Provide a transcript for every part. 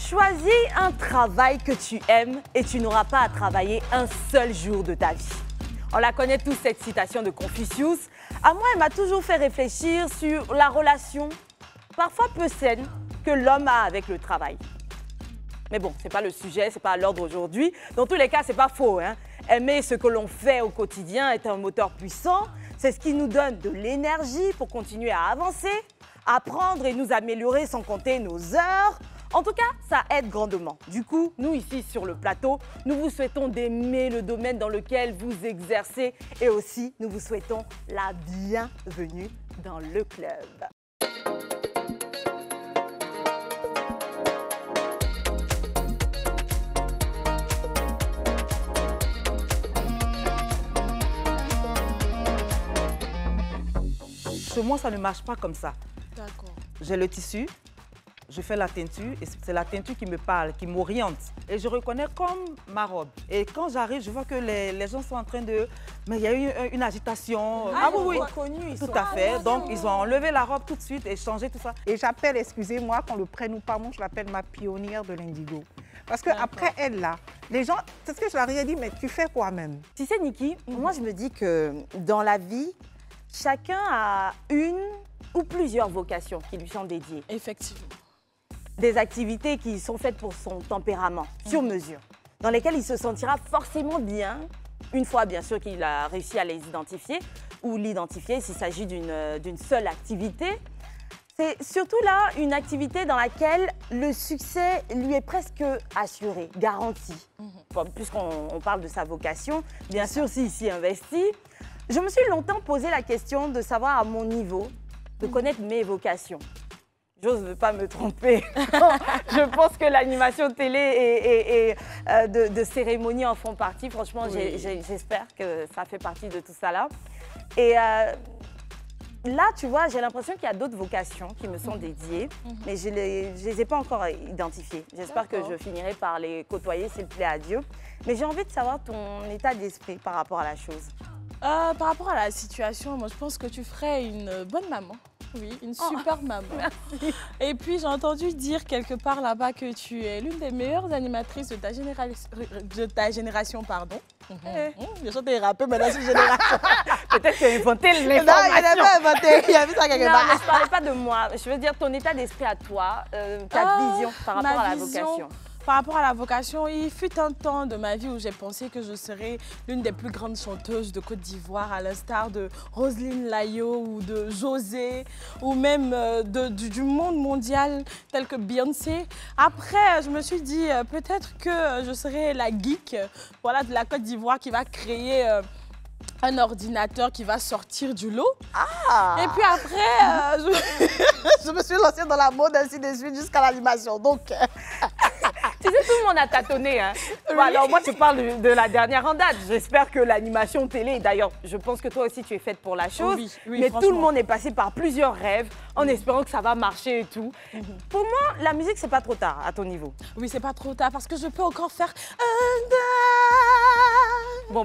Choisis un travail que tu aimes et tu n'auras pas à travailler un seul jour de ta vie. On la connaît tous, cette citation de Confucius. À moi, elle m'a toujours fait réfléchir sur la relation, parfois peu saine, que l'homme a avec le travail. Mais bon, ce n'est pas le sujet, ce n'est pas à l'ordre aujourd'hui. Dans tous les cas, ce n'est pas faux, hein. Aimer ce que l'on fait au quotidien est un moteur puissant. C'est ce qui nous donne de l'énergie pour continuer à avancer, apprendre et nous améliorer sans compter nos heures. En tout cas, ça aide grandement. Du coup, nous ici sur le plateau, nous vous souhaitons d'aimer le domaine dans lequel vous exercez et aussi nous vous souhaitons la bienvenue dans le club. Chez moi, ça ne marche pas comme ça. D'accord. J'ai le tissu, je fais la teinture et c'est la teinture qui me parle, qui m'oriente. Et je reconnais comme ma robe. Et quand j'arrive, je vois que les gens sont en train de... Mais il y a eu une agitation. Ah oui, oui. Tout à fait. Donc, ils ont enlevé la robe tout de suite et changé tout ça. Et j'appelle, excusez-moi, qu'on le prenne ou pas, moi je l'appelle ma pionnière de l'indigo. Parce qu'après elle, là, les gens, c'est ce que je leur ai dit, mais tu fais quoi même? Tu sais, Niki, moi je me dis que dans la vie, chacun a une ou plusieurs vocations qui lui sont dédiées. Effectivement. Des activités qui sont faites pour son tempérament, sur mesure, dans lesquelles il se sentira forcément bien, une fois bien sûr qu'il a réussi à les identifier, ou l'identifier s'il s'agit d'une seule activité. C'est surtout là une activité dans laquelle le succès lui est presque assuré, garanti. Bon, puisqu'on parle de sa vocation, bien sûr s'il s'y investit. Je me suis longtemps posé la question de savoir à mon niveau, de connaître mes vocations. J'ose ne pas me tromper. Je pense que l'animation télé et de cérémonies en font partie. Franchement, Oui. j'espère que ça fait partie de tout ça là. Et là, tu vois, j'ai l'impression qu'il y a d'autres vocations qui me sont dédiées, mais je ne les ai pas encore identifiées. J'espère que je finirai par les côtoyer, s'il plaît à Dieu. Mais j'ai envie de savoir ton état d'esprit par rapport à la chose. Par rapport à la situation, moi je pense que tu ferais une bonne maman. Oui, une super maman. Merci. Et puis j'ai entendu dire quelque part là-bas que tu es l'une des meilleures animatrices de ta génération, pardon. Je chante des rappeurs, mais dans cette génération. Peut-être que tu as inventé Non, l'information. il n'a pas inventé, il a vu ça quelque Non, part. mais je ne parlais pas de moi. Je veux dire ton état d'esprit à toi, ta vision par rapport Ma à la vision, vocation. Par rapport à la vocation, il fut un temps de ma vie où j'ai pensé que je serais l'une des plus grandes chanteuses de Côte d'Ivoire, à l'instar de Roselyne Layo ou de José, ou même du monde mondial tel que Beyoncé. Après, je me suis dit peut-être que je serais la geek voilà, de la Côte d'Ivoire qui va créer un ordinateur qui va sortir du lot. Et puis après, je me suis lancée dans la mode ainsi de suite jusqu'à l'animation. Donc, Tu sais, tout le monde a tâtonné. Hein. Bon, alors moi, tu parles de la dernière en date. J'espère que l'animation télé, d'ailleurs, je pense que toi aussi, tu es faite pour la chose. Oui, mais franchement. tout le monde est passé par plusieurs rêves en espérant que ça va marcher et tout. Pour moi, la musique, c'est pas trop tard à ton niveau. oui, c'est pas trop tard parce que je peux encore faire Bon.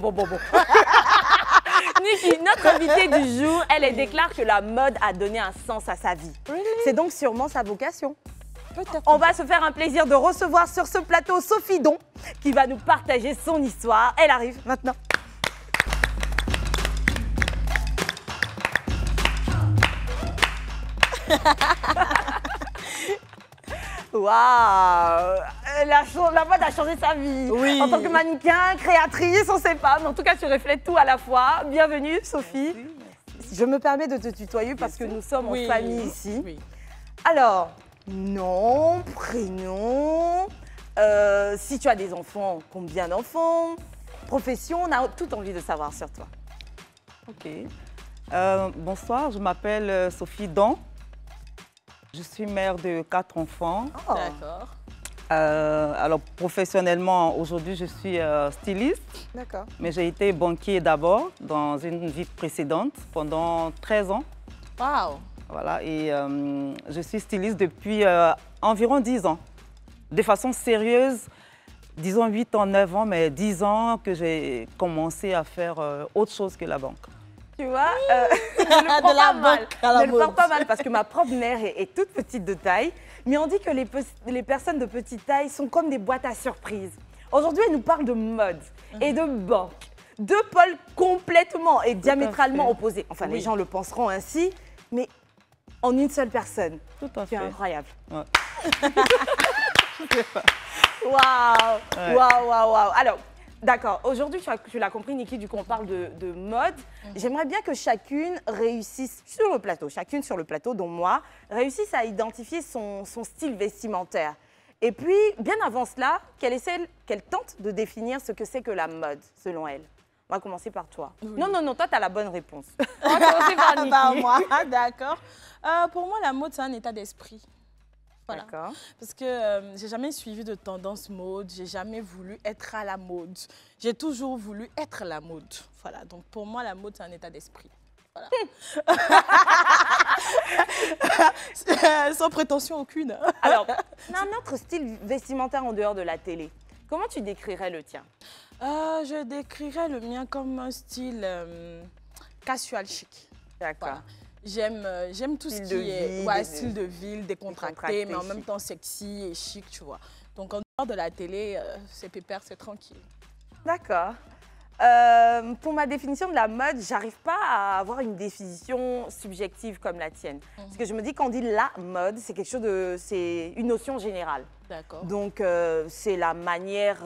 Niki, notre invitée du jour, elle déclare que la mode a donné un sens à sa vie. Really? C'est donc sûrement sa vocation. Peut-être. On va se faire un plaisir de recevoir sur ce plateau Sophie Don, qui va nous partager son histoire. Elle arrive maintenant. Waouh! La mode a changé sa vie. Oui. En tant que mannequin, créatrice, on ne sait pas. Mais en tout cas, tu reflètes tout à la fois. Bienvenue, Sophie. Je me permets de te tutoyer parce que nous sommes en famille ici. Oui. Alors, nom, prénom, si tu as des enfants, combien d'enfants, profession, on a tout envie de savoir sur toi. OK. Bonsoir, je m'appelle Sophie Don. Je suis mère de 4 enfants. Oh. D'accord. Alors, professionnellement, aujourd'hui, je suis styliste. D'accord. Mais j'ai été banquier d'abord dans une vie précédente pendant 13 ans. Waouh. Voilà, et je suis styliste depuis environ 10 ans. De façon sérieuse, disons 8 ans, 9 ans, mais 10 ans que j'ai commencé à faire autre chose que la banque. Tu vois, je le prends De la pas mal. banque à la Je le prends mode. pas mal parce que ma propre mère est toute petite de taille. Mais on dit que les personnes de petite taille sont comme des boîtes à surprises. Aujourd'hui, elle nous parle de mode et de banque. Deux pôles complètement et diamétralement opposés. Enfin, les gens le penseront ainsi, mais en une seule personne. Tout à C'est fait. incroyable. Ouais. Waouh, waouh, waouh, waouh. Alors, d'accord, aujourd'hui, tu l'as compris, Niki, du coup, on parle de mode. J'aimerais bien que chacune réussisse sur le plateau, chacune sur le plateau, dont moi, réussisse à identifier son style vestimentaire. Et puis, bien avant cela, qu'elle tente de définir ce que c'est que la mode, selon elle. On va commencer par toi. Oui. Non, non, non, toi, tu as la bonne réponse. On va commencer par Niki. Bah, moi, d'accord. Pour moi, la mode, c'est un état d'esprit. Voilà. D'accord. Parce que j'ai jamais suivi de tendance mode, j'ai jamais voulu être à la mode. J'ai toujours voulu être la mode. Voilà, donc pour moi, la mode, c'est un état d'esprit. Voilà. Sans prétention aucune. Alors, un autre style vestimentaire en dehors de la télé. Comment tu décrirais le tien? Je décrirais le mien comme un style casual chic. D'accord. Voilà. J'aime tout ce Style de qui est vie, style de ville, décontracté, décontracté, mais en même chic. temps sexy et chic, tu vois. Donc en dehors de la télé, c'est pépère, c'est tranquille. D'accord. Pour ma définition de la mode, j'arrive pas à avoir une définition subjective comme la tienne. Parce que je me dis qu'on dit la mode, c'est quelque chose de, c'est une notion générale. D'accord. Donc c'est la manière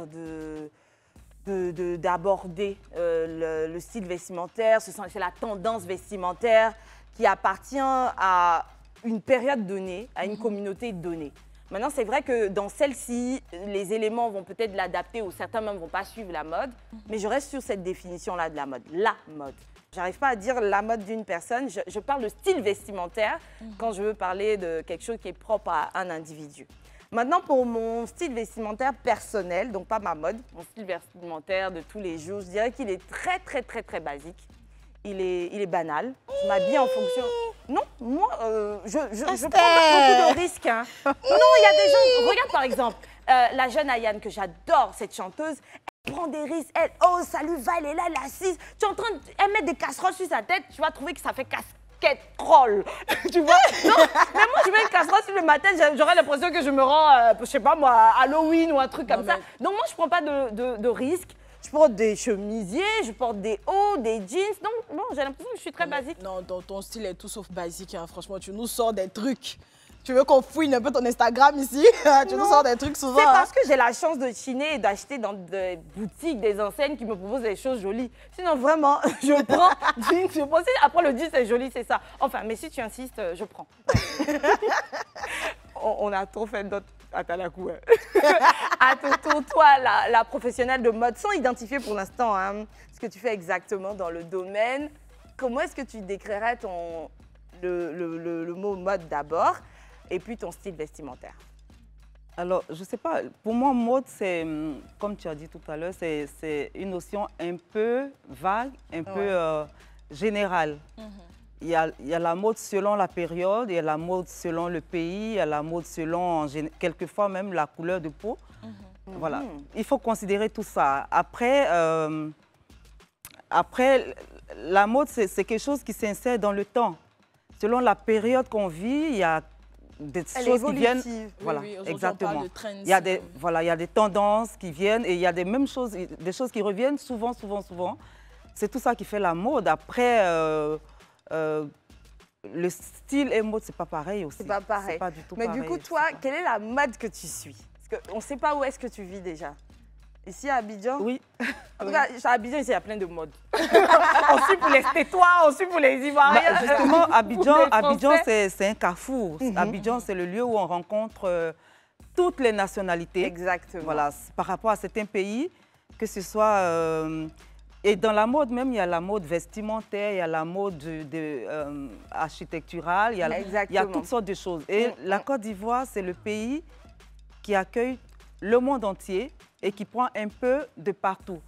d'aborder le style vestimentaire, c'est la tendance vestimentaire qui appartient à une période donnée, à une communauté donnée. Maintenant, c'est vrai que dans celle-ci, les éléments vont peut-être l'adapter ou certains même ne vont pas suivre la mode, mais je reste sur cette définition-là de la mode, la mode. J'arrive pas à dire la mode d'une personne, je parle de style vestimentaire quand je veux parler de quelque chose qui est propre à un individu. Maintenant, pour mon style vestimentaire personnel, donc pas ma mode, mon style vestimentaire de tous les jours, je dirais qu'il est très, très, très, très basique. Il est banal. Je m'habille en fonction... Non, moi, je prends pas beaucoup de risques. Hein. Non, il y a des gens... Regarde par exemple, la jeune Ayane, que j'adore, cette chanteuse, elle prend des risques. Elle, oh, salut, va, elle est là, elle est assise. Tu es en train de... Elle met des casseroles sur sa tête, tu vas trouver que ça fait casquette troll. Tu vois? Non, mais moi, je mets une casserole sur le matin, j'aurais l'impression que je me rends, je sais pas moi, à Halloween ou un truc comme ça. Donc moi, je prends pas de risques. Je porte des chemisiers, je porte des hauts, des jeans. Donc, bon, j'ai l'impression que je suis très basique. Non, ton style est tout sauf basique. Hein. Franchement, tu nous sors des trucs. Tu veux qu'on fouine un peu ton Instagram ici? Tu nous sors des trucs souvent. C'est parce que j'ai la chance de chiner et d'acheter dans des boutiques, des enseignes qui me proposent des choses jolies. Sinon, vraiment, je prends jeans. Je pense après le jean, c'est joli, c'est ça. Enfin, mais si tu insistes, je prends. Ouais. On a trop fait d'autres. Atalakou. À ton tour, toi, la professionnelle de mode, sans identifier pour l'instant hein, ce que tu fais exactement dans le domaine, comment est-ce que tu décrirais le mot mode d'abord et puis ton style vestimentaire? Alors, je ne sais pas, pour moi, mode, c'est, comme tu as dit tout à l'heure, c'est une notion un peu vague, un peu générale. Il y a la mode selon la période, il y a la mode selon le pays, il y a la mode selon, quelquefois même, la couleur de peau. Voilà, il faut considérer tout ça. Après, la mode, c'est quelque chose qui s'insère dans le temps. Selon la période qu'on vit, il y a des choses qui viennent. Voilà, oui, exactement. Trends, il y a des, voilà, il y a des tendances qui viennent et il y a des mêmes choses, des choses qui reviennent souvent. C'est tout ça qui fait la mode. Après, le style et mode, c'est pas pareil aussi. C'est pas pareil. C'est pas du tout Mais pareil, du coup, toi, quelle est la mode que tu suis? Parce qu'on ne sait pas où est-ce que tu vis déjà. Ici à Abidjan? Oui. En tout cas, à Abidjan, ici, il y a plein de modes. On suit pour les Tétois, on suit pour les Ivoiriens. Bah, justement, Abidjan c'est un carrefour. Abidjan, c'est le lieu où on rencontre toutes les nationalités. Exactement. Voilà, par rapport à certains pays, que ce soit... et dans la mode même, il y a la mode vestimentaire, il y a la mode architecturale, il y a toutes sortes de choses. Et la Côte d'Ivoire, c'est le pays qui accueille le monde entier et qui prend un peu de partout.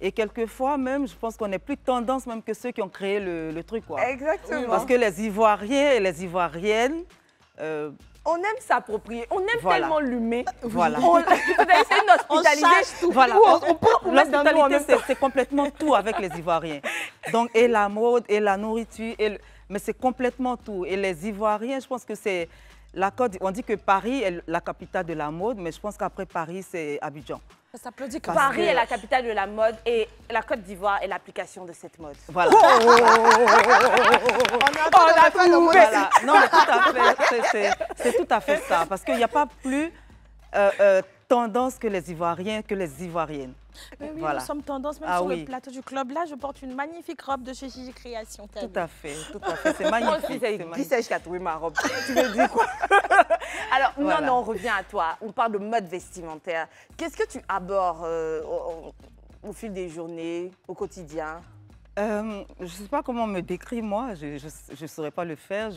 Et quelquefois même, je pense qu'on est plus tendance même que ceux qui ont créé le truc. Quoi. Exactement. Parce que les Ivoiriens et les Ivoiriennes... on aime s'approprier, on aime tellement l'humer. Voilà. Vous avez essayé de l'hospitaliser. Voilà. L'hospitalité, c'est complètement tout avec les Ivoiriens. Donc, et la mode, et la nourriture, mais c'est complètement tout. Et les Ivoiriens, je pense que c'est la on dit que Paris est la capitale de la mode, mais je pense qu'après Paris, c'est Abidjan. Ça s'applaudit quand Paris est la capitale de la mode et la Côte d'Ivoire est l'application de cette mode. Voilà. On a fait le Voilà. Non, mais tout à fait, c'est tout à fait ça. Parce qu'il n'y a pas plus tendance que les Ivoiriens, que les Ivoiriennes. Mais oui, voilà. nous sommes tendance, même sur le plateau du club. Là, je porte une magnifique robe de chez Gigi Création. Tout à fait, c'est magnifique. Oui, ma robe. Tu veux dire quoi? Alors, voilà. Non, on revient à toi. On parle de mode vestimentaire. Qu'est-ce que tu abordes au fil des journées, au quotidien? Je ne sais pas comment me décrire, moi. Je ne saurais pas le faire.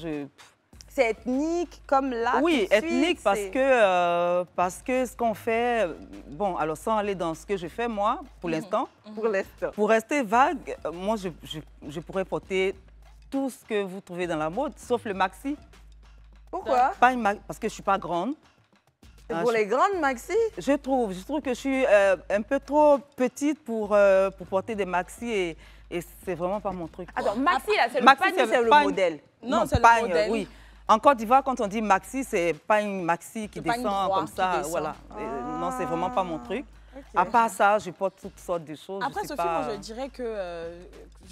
C'est ethnique, comme là? Oui, ethnique, parce que ce qu'on fait... Bon, alors sans aller dans ce que je fais, moi, pour l'instant. Pour rester vague, moi, je pourrais porter tout ce que vous trouvez dans la mode, sauf le maxi. Pourquoi? Parce que je ne suis pas grande. Pour les grandes maxi? Je trouve que je suis un peu trop petite pour porter des maxi et c'est vraiment pas mon truc. Attends, maxi, là, c'est le pagne ou c'est le modèle? Non, c'est le modèle. Oui. En Côte d'Ivoire, quand on dit maxi, c'est pas une maxi qui descend comme ça. Voilà. Non, c'est vraiment pas mon truc. Okay. À part ça, je porte toutes sortes de choses. Après, Sophie, moi, je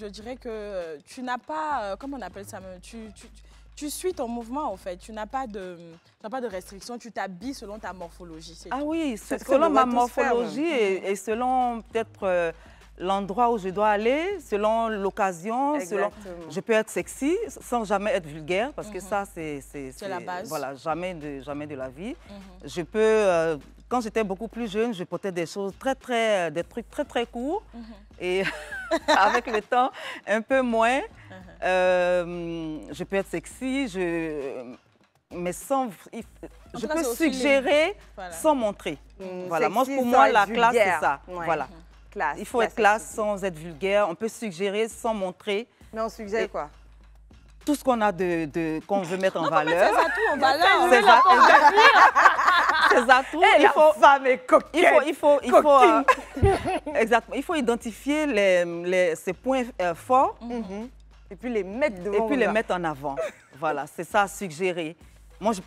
dirais que tu n'as pas, comment on appelle ça, tu suis ton mouvement, en fait. Tu n'as pas de restrictions. Tu t'habilles selon ta morphologie. Ah oui, selon ma morphologie et selon peut-être l'endroit où je dois aller, selon l'occasion. Je peux être sexy sans jamais être vulgaire, parce que ça, c'est la base. Voilà, jamais de la vie. Je peux... quand j'étais beaucoup plus jeune, je portais des choses des trucs très courts. Et avec le temps, un peu moins. Je peux être sexy, mais je peux suggérer sans montrer. Voilà, pour moi, la classe, c'est ça. Ouais. Voilà. Classe, il faut être classe sans être vulgaire. On peut suggérer sans montrer. Mais on suggère quoi? Tout ce qu'on a qu'on veut mettre en valeur. Ces atouts en valeur. Ces atouts. Et la femme est coquette. Exactement. Il faut identifier ses points forts. Et puis les mettre devant. Et puis les mettre en avant. Voilà, c'est ça, suggérer. Moi, je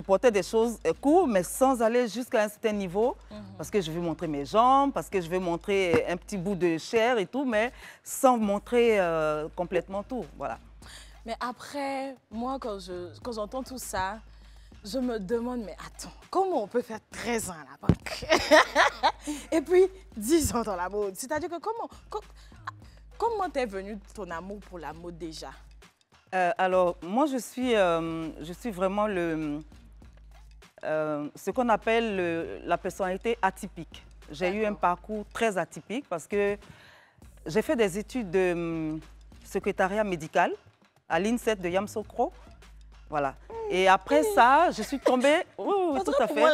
portais des choses courtes, mais sans aller jusqu'à un certain niveau, parce que je veux montrer mes jambes, parce que je veux montrer un petit bout de chair et tout, mais sans montrer complètement tout. Voilà. Mais après, moi, quand j'entends tout ça, je me demande, mais attends, comment on peut faire 13 ans à la banque et puis 10 ans dans la mode? C'est-à-dire que comment t'es venu ton amour pour la mode déjà? Alors, moi, je suis vraiment ce qu'on appelle la personnalité atypique. J'ai eu un parcours très atypique parce que j'ai fait des études de secrétariat médical à l'INSET de Yamoussoukro. Voilà. Et après ça, je suis tombée... Oui, tout à fait.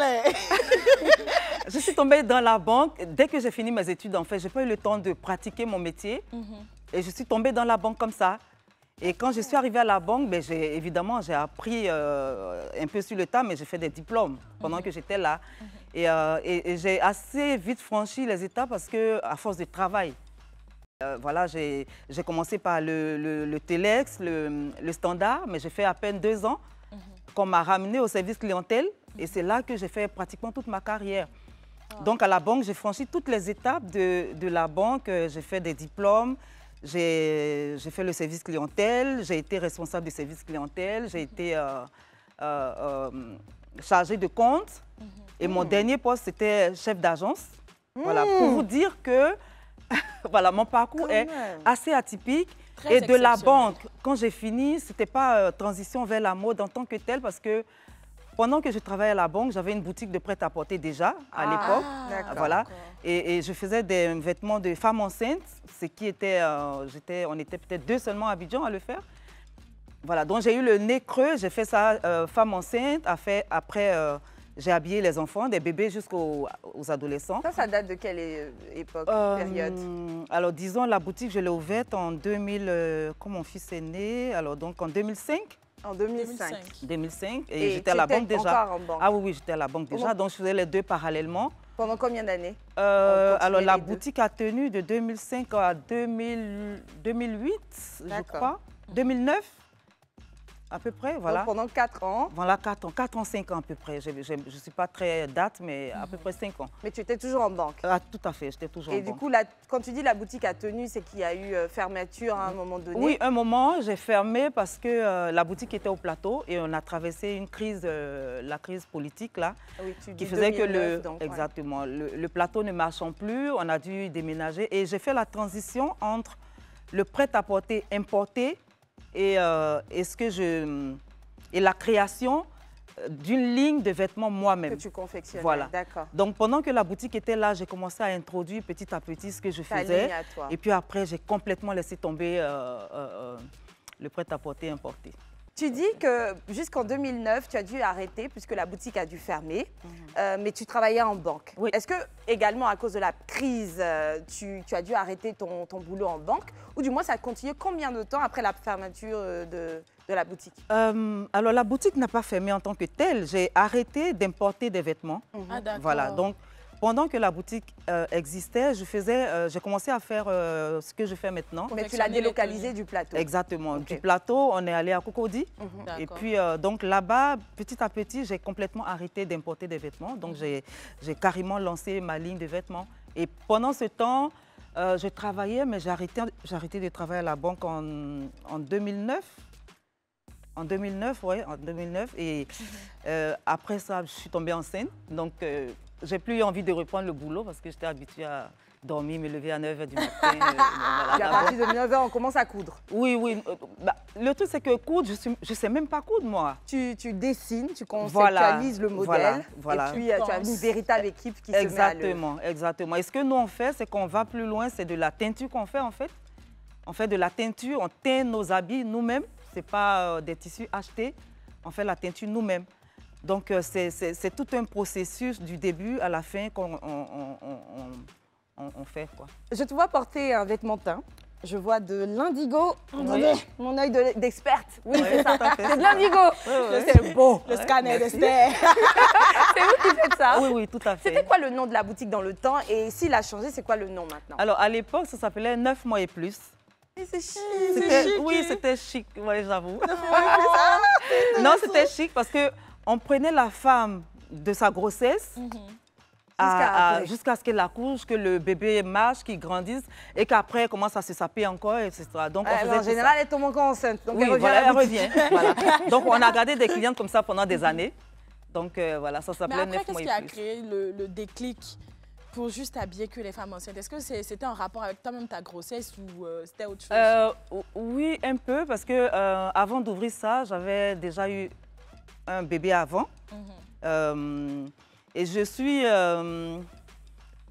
Je suis tombée dans la banque. Dès que j'ai fini mes études, en fait, je n'ai pas eu le temps de pratiquer mon métier. Et je suis tombée dans la banque comme ça. Et quand je suis arrivée à la banque, ben, évidemment, j'ai appris un peu sur le tas, mais j'ai fait des diplômes pendant que j'étais là. Et j'ai assez vite franchi les étapes parce que, à force de travail, voilà, j'ai commencé par le Telex, le Standard, mais j'ai fait à peine 2 ans qu'on m'a ramené au service clientèle. Et c'est là que j'ai fait pratiquement toute ma carrière. Donc, à la banque, j'ai franchi toutes les étapes de la banque. J'ai fait des diplômes. J'ai fait le service clientèle, j'ai été responsable du service clientèle, j'ai été chargée de compte. Et mon dernier poste, c'était chef d'agence. Voilà, pour vous dire que voilà, mon parcours est assez atypique. Et de la banque, quand j'ai fini, ce n'était pas transition vers la mode en tant que telle, parce que pendant que je travaillais à la banque, j'avais une boutique de prêt-à-porter déjà à l'époque. Voilà. Et je faisais des vêtements de femmes enceintes, ce qui était, on était peut-être 2 seulement à Abidjan à le faire. Voilà, donc j'ai eu le nez creux, j'ai fait ça, femme enceinte. Après, j'ai habillé les enfants, des bébés jusqu'aux adolescents. Ça date de quelle époque, période? Alors, disons, la boutique, je l'ai ouverte en 2000, quand mon fils est né, alors donc en 2005. En 2005. 2005. Et j'étais à la banque déjà. Encore en banque? Ah oui, j'étais à la banque déjà. Donc, je faisais les deux parallèlement. Pendant combien d'années? Alors, la boutique a tenu de 2005 à 2008, je crois. 2009, à peu près, voilà. Donc, pendant 4 ans. Voilà, 4 ans, 5 ans à peu près. Je ne suis pas très date, mais à peu près 5 ans. Mais tu étais toujours en banque? Ah, tout à fait, j'étais toujours en banque. Et du coup, quand tu dis la boutique a tenu, c'est qu'il y a eu fermeture à un moment donné? Oui, un moment, j'ai fermé parce que la boutique était au plateau et on a traversé une crise, la crise politique, là, oui, qui faisait 2009, que exactement, le plateau ne marchant plus, on a dû déménager. Et j'ai fait la transition entre le prêt-à-porter importé et la création d'une ligne de vêtements moi-même. Que tu confectionnes, voilà. D'accord. Donc, pendant que la boutique était là, j'ai commencé à introduire petit à petit ce que je faisais. À toi. Et puis après, j'ai complètement laissé tomber le prêt-à-porter importé. Tu dis que jusqu'en 2009, tu as dû arrêter puisque la boutique a dû fermer, mais tu travaillais en banque. Oui. Est-ce que, également à cause de la crise, tu as dû arrêter ton boulot en banque? Ou du moins, ça a continué combien de temps après la fermeture de la boutique? Alors, la boutique n'a pas fermé en tant que telle. J'ai arrêté d'importer des vêtements. Ah, d'accord. Voilà, donc pendant que la boutique existait, j'ai commencé à faire ce que je fais maintenant. Mais tu l'as délocalisé du plateau? Exactement. Okay. Du plateau, on est allé à Cocody. Et puis, donc là-bas, petit à petit, j'ai complètement arrêté d'importer des vêtements. Donc, j'ai carrément lancé ma ligne de vêtements. Et pendant ce temps, je travaillais, mais j'ai arrêté de travailler à la banque en 2009. En 2009, oui, en 2009. Et après ça, je suis tombée enceinte. Donc, j'ai plus eu envie de reprendre le boulot parce que j'étais habituée à dormir, me lever à 9h du matin. Voilà, à partir de 9h, on commence à coudre. Oui, oui. Le truc, c'est que coudre, je ne sais même pas coudre, moi. Tu dessines, tu conceptualises le modèle. Voilà. Et puis, tu as une véritable équipe qui se met à l'œuvre. Exactement, exactement. Et ce que nous, on fait, c'est qu'on va plus loin. C'est de la teinture qu'on fait, en fait. On fait de la teinture, on teint nos habits nous-mêmes. Ce n'est pas des tissus achetés. On fait la teinture nous-mêmes. Donc, c'est tout un processus du début à la fin qu'on fait, quoi. Je te vois porter un vêtement teint. Je vois de l'indigo. Mon œil d'experte. Oui, c'est ça. C'est de l'indigo. C'est beau. Le scanner d'Esther. C'est vous qui faites ça? Oui, oui, tout à fait. C'était quoi le nom de la boutique dans le temps? Et s'il a changé, c'est quoi le nom maintenant? Alors, à l'époque, ça s'appelait 9 mois et plus. C'est chic. Oui, c'était chic, ouais, j'avoue. Non, c'était chic parce qu'on prenait la femme de sa grossesse jusqu'à ce qu'elle accouche, que le bébé marche, qu'il grandisse et qu'après, elle commence à se saper encore, etc. Donc, en général, elle tombe encore enceinte. Donc, oui, elle revient. Voilà. Donc, on a gardé des clientes comme ça pendant des années. Donc, voilà, ça s'appelait 9 mois et plus. Mais après, qu'est-ce qui a créé le déclic pour juste habiller que les femmes enceintes? Est-ce que c'était en rapport avec toi-même ta grossesse ou c'était autre chose? Oui, un peu, parce que avant d'ouvrir ça, j'avais déjà eu un bébé avant. Et je suis...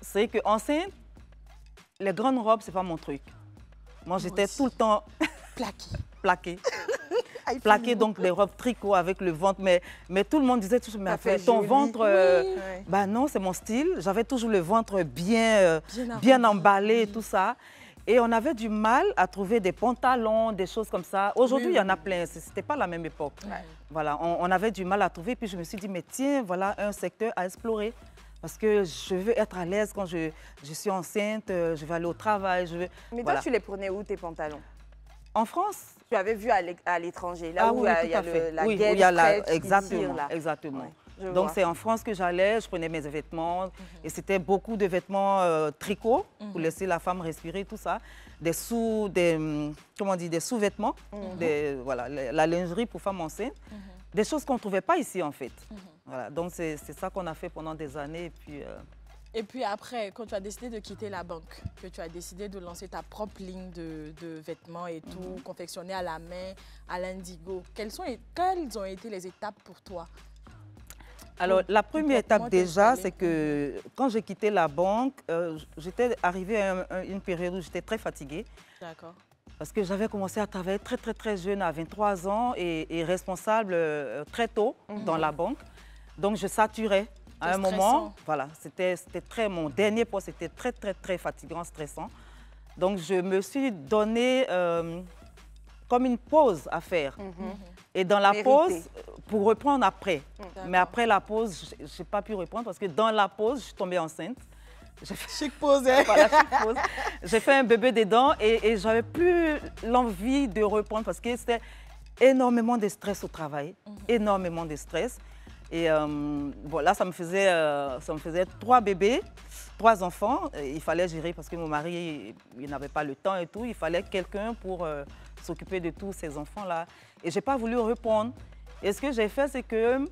c'est qu'enceinte, les grandes robes, c'est pas mon truc. Moi, j'étais tout le temps... Plaquée. Plaquée, donc les robes tricot avec le ventre. Mais tout le monde disait toujours, mais ton ventre... Ben non, c'est mon style. J'avais toujours le ventre bien emballé et tout ça. Et on avait du mal à trouver des pantalons, des choses comme ça. Aujourd'hui, il y en a plein. Ce n'était pas la même époque. Voilà, on avait du mal à trouver. Puis je me suis dit, mais tiens, voilà un secteur à explorer. Parce que je veux être à l'aise quand je suis enceinte, je vais aller au travail. Mais toi, tu les prenais où, tes pantalons? En France. Tu avais vu à l'étranger, là où il y a la gaine exactement. Ouais, donc, c'est en France que j'allais, je prenais mes vêtements. Et c'était beaucoup de vêtements tricot pour laisser la femme respirer, tout ça. Des sous-vêtements, voilà, la lingerie pour femmes enceintes. Des choses qu'on ne trouvait pas ici, en fait. Voilà, donc, c'est ça qu'on a fait pendant des années. Et puis après, quand tu as décidé de quitter la banque, que tu as décidé de lancer ta propre ligne de vêtements et tout, confectionnés à la main, à l'indigo, quelles ont été les étapes pour toi? Alors, la première étape déjà, c'est que quand j'ai quitté la banque, j'étais arrivée à une période où j'étais très fatiguée. D'accord. Parce que j'avais commencé à travailler très jeune, à 23 ans, et responsable très tôt dans la banque. Donc, je saturais. À un moment, voilà, mon dernier poste, c'était très fatigant, stressant. Donc, je me suis donné comme une pause à faire. Et dans la Mérité. pause, pour reprendre après. Mais après la pause, je n'ai pas pu reprendre parce que dans la pause, je suis tombée enceinte. Chic pause, hein? Voilà, chic pause. J'ai fait un bébé dedans et je n'avais plus l'envie de reprendre parce que c'était énormément de stress au travail. Énormément de stress. Et voilà, ça me faisait 3 bébés, 3 enfants. Il fallait gérer parce que mon mari, il n'avait pas le temps et tout. Il fallait quelqu'un pour s'occuper de tous ces enfants-là. Et je n'ai pas voulu reprendre. Et ce que j'ai fait, c'est que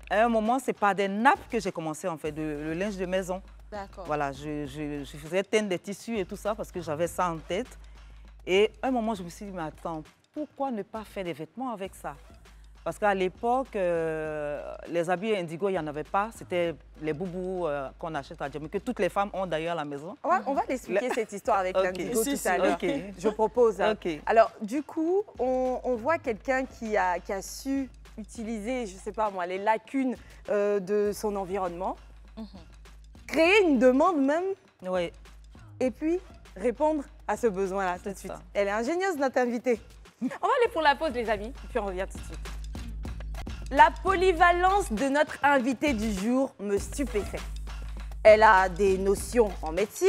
à un moment, c'est par des nappes que j'ai commencé, en fait, le linge de maison. D'accord. Voilà, je faisais teindre des tissus et tout ça parce que j'avais ça en tête. Et à un moment, je me suis dit, mais attends, pourquoi ne pas faire des vêtements avec ça? Parce qu'à l'époque, les habits indigo, il n'y en avait pas. C'était les boubous qu'on achète à Djamé, que toutes les femmes ont d'ailleurs à la maison. On va l'expliquer cette histoire avec l'indigo Si, tout à l'heure. Je propose. Alors, du coup, on voit quelqu'un qui a su utiliser, je ne sais pas moi, les lacunes de son environnement, créer une demande même, Oui. et puis répondre à ce besoin-là tout de suite. Elle est ingénieuse, notre invitée. On va aller pour la pause, les amis, puis on revient tout de suite. La polyvalence de notre invitée du jour me stupéfait. Elle a des notions en médecine,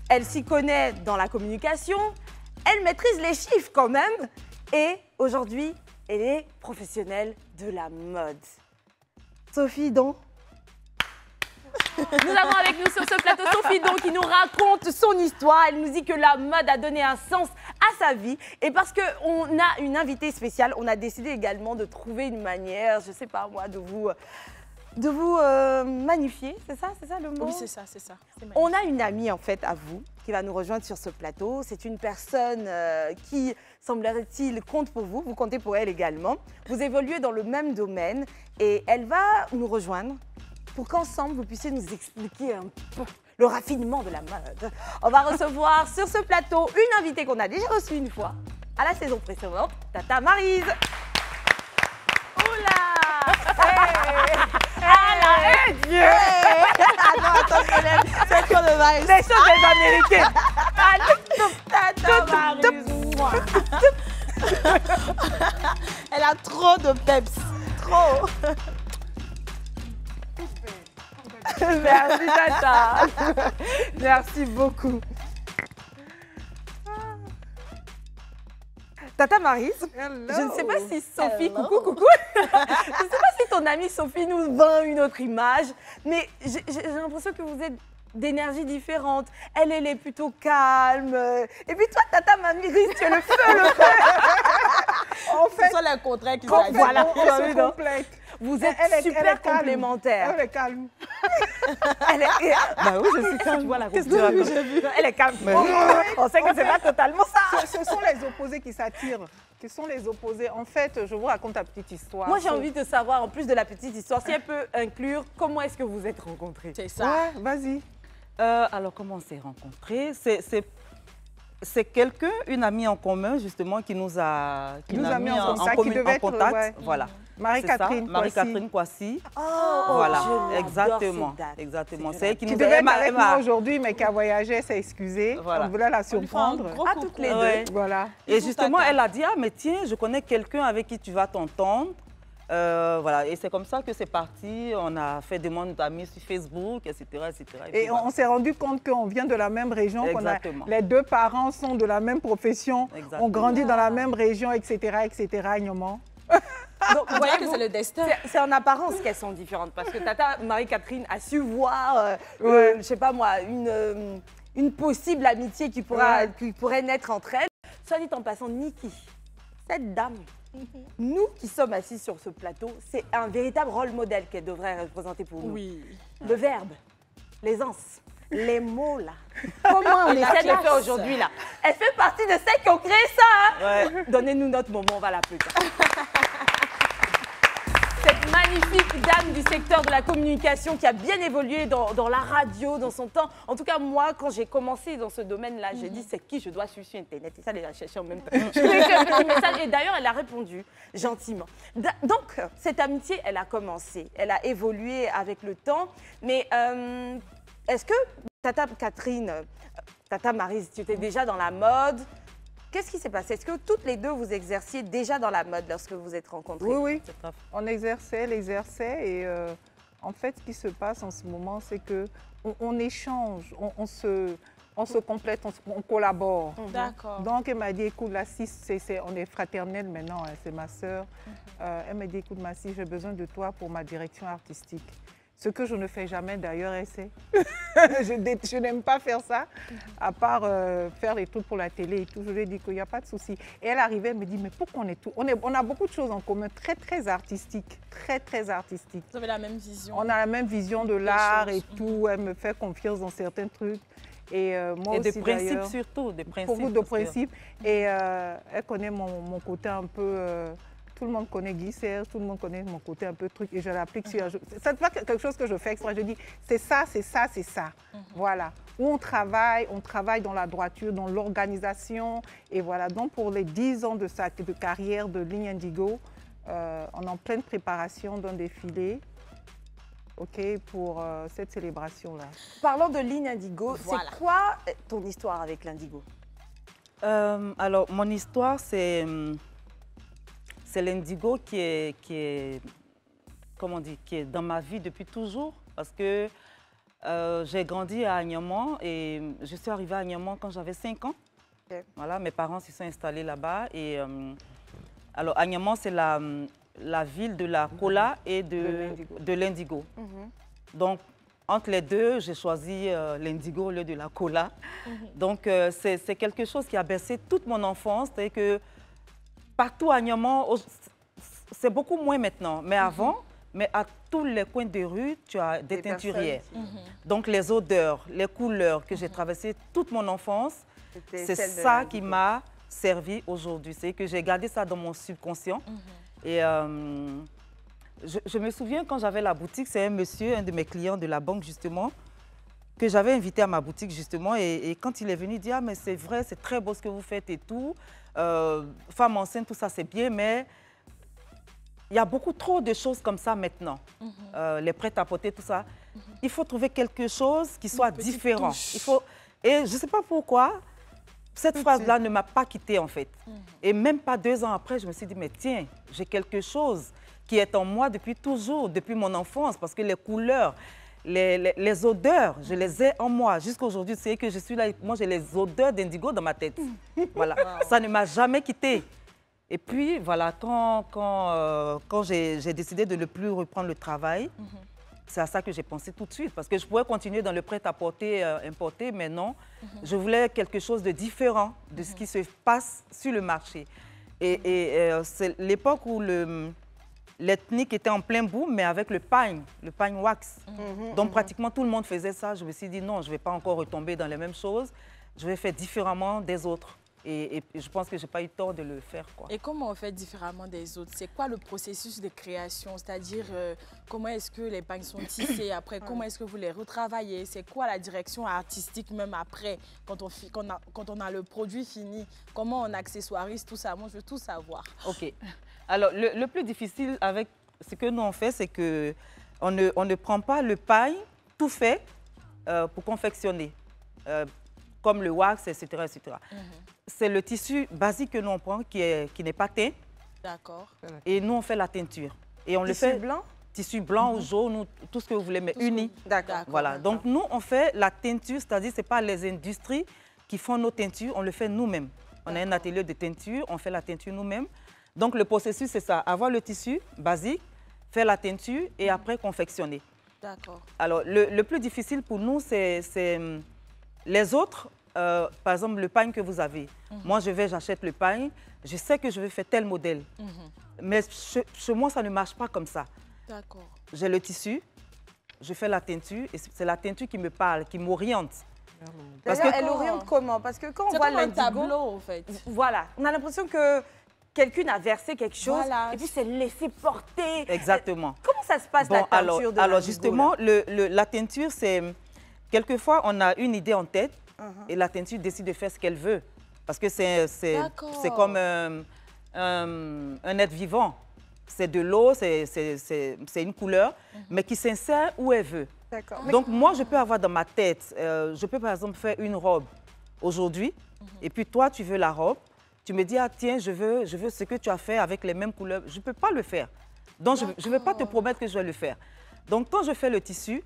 elle s'y connaît dans la communication, elle maîtrise les chiffres quand même, et aujourd'hui, elle est professionnelle de la mode. Sophie Don. Nous avons avec nous sur ce plateau Sophie Don qui nous raconte son histoire. Elle nous dit que la mode a donné un sens à sa vie. Et parce qu'on a une invitée spéciale, on a décidé également de trouver une manière, je ne sais pas moi, de vous magnifier. C'est ça le mot? Oui, c'est ça, c'est ça. On a une amie en fait à vous qui va nous rejoindre sur ce plateau. C'est une personne qui, semblerait-il, compte pour vous. Vous comptez pour elle également. Vous évoluez dans le même domaine et elle va nous rejoindre pour qu'ensemble, vous puissiez nous expliquer un peu le raffinement de la mode. On va recevoir sur ce plateau une invitée qu'on a déjà reçue une fois à la saison précédente, Tata Maryse. Oula! Hey! Dieu! Attends, c'est quoi le vibe? Les choses des Américains. Tata Maryse. Elle a trop de peps. Trop. Merci Tata. Merci beaucoup. Tata Maryse, je ne sais pas si Sophie, coucou. Je ne sais pas si ton amie Sophie nous vend une autre image, mais j'ai l'impression que vous êtes d'énergie différente. Elle est plutôt calme. Et puis toi, Tata Maryse, tu es le feu. En fait, Ce sont les contraires qui s'ajoutent. Voilà, on se complète. Vous êtes super elle est calme. complémentaires. Elle est calme. Bah oui, je suis calme. Voilà, Qu'est-ce que j'ai vu? Elle est calme. On sait que c'est pas totalement ça. Ce sont les opposés qui s'attirent. Ce sont les opposés. En fait, je vous raconte la petite histoire. Moi, j'ai envie de savoir, en plus de la petite histoire, si elle peut inclure comment est-ce que vous êtes rencontrés. C'est ça. Ouais, vas-y. Alors, comment on s'est rencontrés? C'est quelqu'un, une amie en commun, justement, qui nous a mis en contact. Ouais. Voilà. Marie-Catherine Kouassi. Marie-Catherine Kouassi. Oh, Voilà, je l'adore, exactement. cette date. Exactement. C'est C'est elle qui Qui nous devait a être avec moi aujourd'hui, mais qui a voyagé, s'est excusée. Voilà. On voulait la surprendre. À toutes les deux. Ouais. Voilà. Et justement, elle a dit, ah, mais tiens, je connais quelqu'un avec qui tu vas t'entendre. Voilà, et c'est comme ça que c'est parti. On a fait des demandes d'amis sur Facebook, etc. Et on s'est rendu compte qu'on vient de la même région, Exactement. les deux parents sont de la même profession, Exactement. on grandit dans la même région, etc. Ignoment. Donc, Vous voyez que c'est le destin. C'est en apparence qu'elles sont différentes parce que Tata Marie-Catherine a su voir, je sais pas moi, une possible amitié qui pourrait naître entre elles. Soit dit en passant, Niki, cette dame, nous qui sommes assis sur ce plateau, c'est un véritable rôle modèle qu'elle devrait représenter pour nous. Oui. Le verbe, l'aisance, les mots là. Comment on essaie de le faire aujourd'hui là? Elle fait partie de celles qui ont créé ça. Hein? Ouais. Donnez-nous notre moment, on va l'applaudir. Cette magnifique dame du secteur de la communication qui a bien évolué dans la radio, dans son temps. En tout cas, moi, quand j'ai commencé dans ce domaine-là, j'ai dit c'est qui je dois suivre sur Internet. Et ça, elle a cherché en même temps. Je lui ai écrit un petit message et d'ailleurs, elle a répondu gentiment. Donc, cette amitié, elle a commencé. Elle a évolué avec le temps. Mais est-ce que Tata Catherine, Tata Maryse, tu étais déjà dans la mode? qu'est-ce qui s'est passé? Est-ce que toutes les deux, vous exerciez déjà dans la mode lorsque vous vous êtes rencontrées? Oui, oui. On exerçait, et en fait, ce qui se passe en ce moment, c'est qu'on échange, on se complète, on collabore. D'accord. Donc, elle m'a dit, écoute, la Cis, on est fraternelle maintenant, hein, c'est ma sœur. Elle m'a dit, écoute, ma Cis, j'ai besoin de toi pour ma direction artistique. Ce que je ne fais jamais, d'ailleurs, elle sait. Je n'aime pas faire ça, à part faire les trucs pour la télé et tout. Je lui ai dit qu'il n'y a pas de souci. Et elle arrivait, elle me dit, mais pourquoi on est tout... On a beaucoup de choses en commun, très, très artistiques. Très, très artistiques. Vous avez la même vision. On a la même vision de l'art et tout. Elle me fait confiance dans certains trucs. Et moi aussi, des principes surtout, des principes. Beaucoup de principes. Et elle connaît mon côté un peu... tout le monde connaît Guy Serre, tout le monde connaît mon côté un peu truc. Et je l'applique sur... C'est pas quelque chose que je fais exprès. Je dis, c'est ça, c'est ça, c'est ça. Voilà. Où on travaille dans la droiture, dans l'organisation. Et voilà. Donc, pour les 10 ans de carrière de Ligne Indigo, on est en pleine préparation d'un défilé. OK, pour cette célébration-là. Parlons de Ligne Indigo. Voilà. C'est quoi ton histoire avec l'Indigo? Alors, mon histoire, c'est l'Indigo qui est, comment on dit, qui est dans ma vie depuis toujours. Parce que j'ai grandi à Agnaman et je suis arrivée à Agnaman quand j'avais 5 ans. Okay. Voilà, mes parents se sont installés là-bas. Et alors, Agnaman, c'est la ville de la cola et de l'indigo. Donc, entre les deux, j'ai choisi l'indigo au lieu de la cola. Donc, c'est quelque chose qui a bercé toute mon enfance. C'est que partout à Agnaman, c'est beaucoup moins maintenant, mais avant, mais à tous les coins de rue, tu as des teinturières. Donc, les odeurs, les couleurs que j'ai traversées toute mon enfance, c'est ça qui m'a servi aujourd'hui. C'est que j'ai gardé ça dans mon subconscient. Et je me souviens quand j'avais la boutique, c'est un monsieur, un de mes clients de la banque justement, que j'avais invité à ma boutique justement. Et quand il est venu, il dit « Ah, mais c'est vrai, c'est très beau ce que vous faites et tout. Femme enceinte, tout ça, c'est bien, mais il y a beaucoup trop de choses comme ça maintenant. Les prêt-à-porter, tout ça. Il faut trouver quelque chose qui soit différent. Et je ne sais pas pourquoi, cette phrase-là ne m'a pas quittée en fait. Et même pas 2 ans après, je me suis dit, mais tiens, j'ai quelque chose qui est en moi depuis toujours, depuis mon enfance, parce que les couleurs, les odeurs, je les ai en moi. Jusqu'à aujourd'hui, c'est que je suis là, moi j'ai les odeurs d'indigo dans ma tête. Voilà, ça ne m'a jamais quittée. Et puis voilà, quand j'ai décidé de ne plus reprendre le travail, c'est à ça que j'ai pensé tout de suite. Parce que je pourrais continuer dans le prêt-à-porter importé, mais non. Je voulais quelque chose de différent de ce qui se passe sur le marché. Et c'est l'époque où l'ethnique était en plein boom, mais avec le pagne wax. Donc pratiquement tout le monde faisait ça. Je me suis dit non, je ne vais pas encore retomber dans les mêmes choses. Je vais faire différemment des autres. Et je pense que je n'ai pas eu tort de le faire, quoi. Et comment on fait différemment des autres? C'est quoi le processus de création? C'est-à-dire, comment est-ce que les pagnes sont tissées après? Comment est-ce que vous les retravaillez? C'est quoi la direction artistique même après, quand on a le produit fini? Comment on accessoirise tout ça? Moi, je veux tout savoir. OK. Alors, le plus difficile avec ce que nous on fait, c'est qu'on ne prend pas le paille tout fait pour confectionner. Comme le wax, etc. etc. C'est le tissu basique que nous on prend qui n'est pas teint. D'accord. Et nous, on fait la teinture. Et on le fait blanc? Tissu blanc ou jaune, ou tout ce que vous voulez, mais uni. D'accord. Voilà. Donc, nous, on fait la teinture, c'est-à-dire ce n'est pas les industries qui font nos teintures, on le fait nous-mêmes. On a un atelier de teinture, on fait la teinture nous-mêmes. Donc, le processus, c'est ça. Avoir le tissu basique, faire la teinture et après confectionner. D'accord. Alors, le plus difficile pour nous, c'est les autres, par exemple, le pagne que vous avez. Moi, j'achète le pagne, je sais que je vais faire tel modèle. Mais chez moi, ça ne marche pas comme ça. D'accord. J'ai le tissu, je fais la teinture et c'est la teinture qui me parle, qui m'oriente. D'ailleurs, elle oriente comment? Parce que quand on voit l'indigo, tableau, en fait. Voilà, on a l'impression que quelqu'un a versé quelque chose et puis c'est laissé porter. Exactement. Comment ça se passe, la teinture de Alors justement, la teinture, c'est... Quelquefois, on a une idée en tête et la teinture décide de faire ce qu'elle veut. Parce que c'est comme un être vivant. C'est de l'eau, c'est une couleur, mais qui s'insère où elle veut. Donc moi, je peux avoir dans ma tête, je peux par exemple faire une robe aujourd'hui, et puis toi, tu veux la robe, tu me dis, ah tiens, je veux ce que tu as fait avec les mêmes couleurs. Je ne peux pas le faire. Donc, je ne vais pas te promettre que je vais le faire. Donc, quand je fais le tissu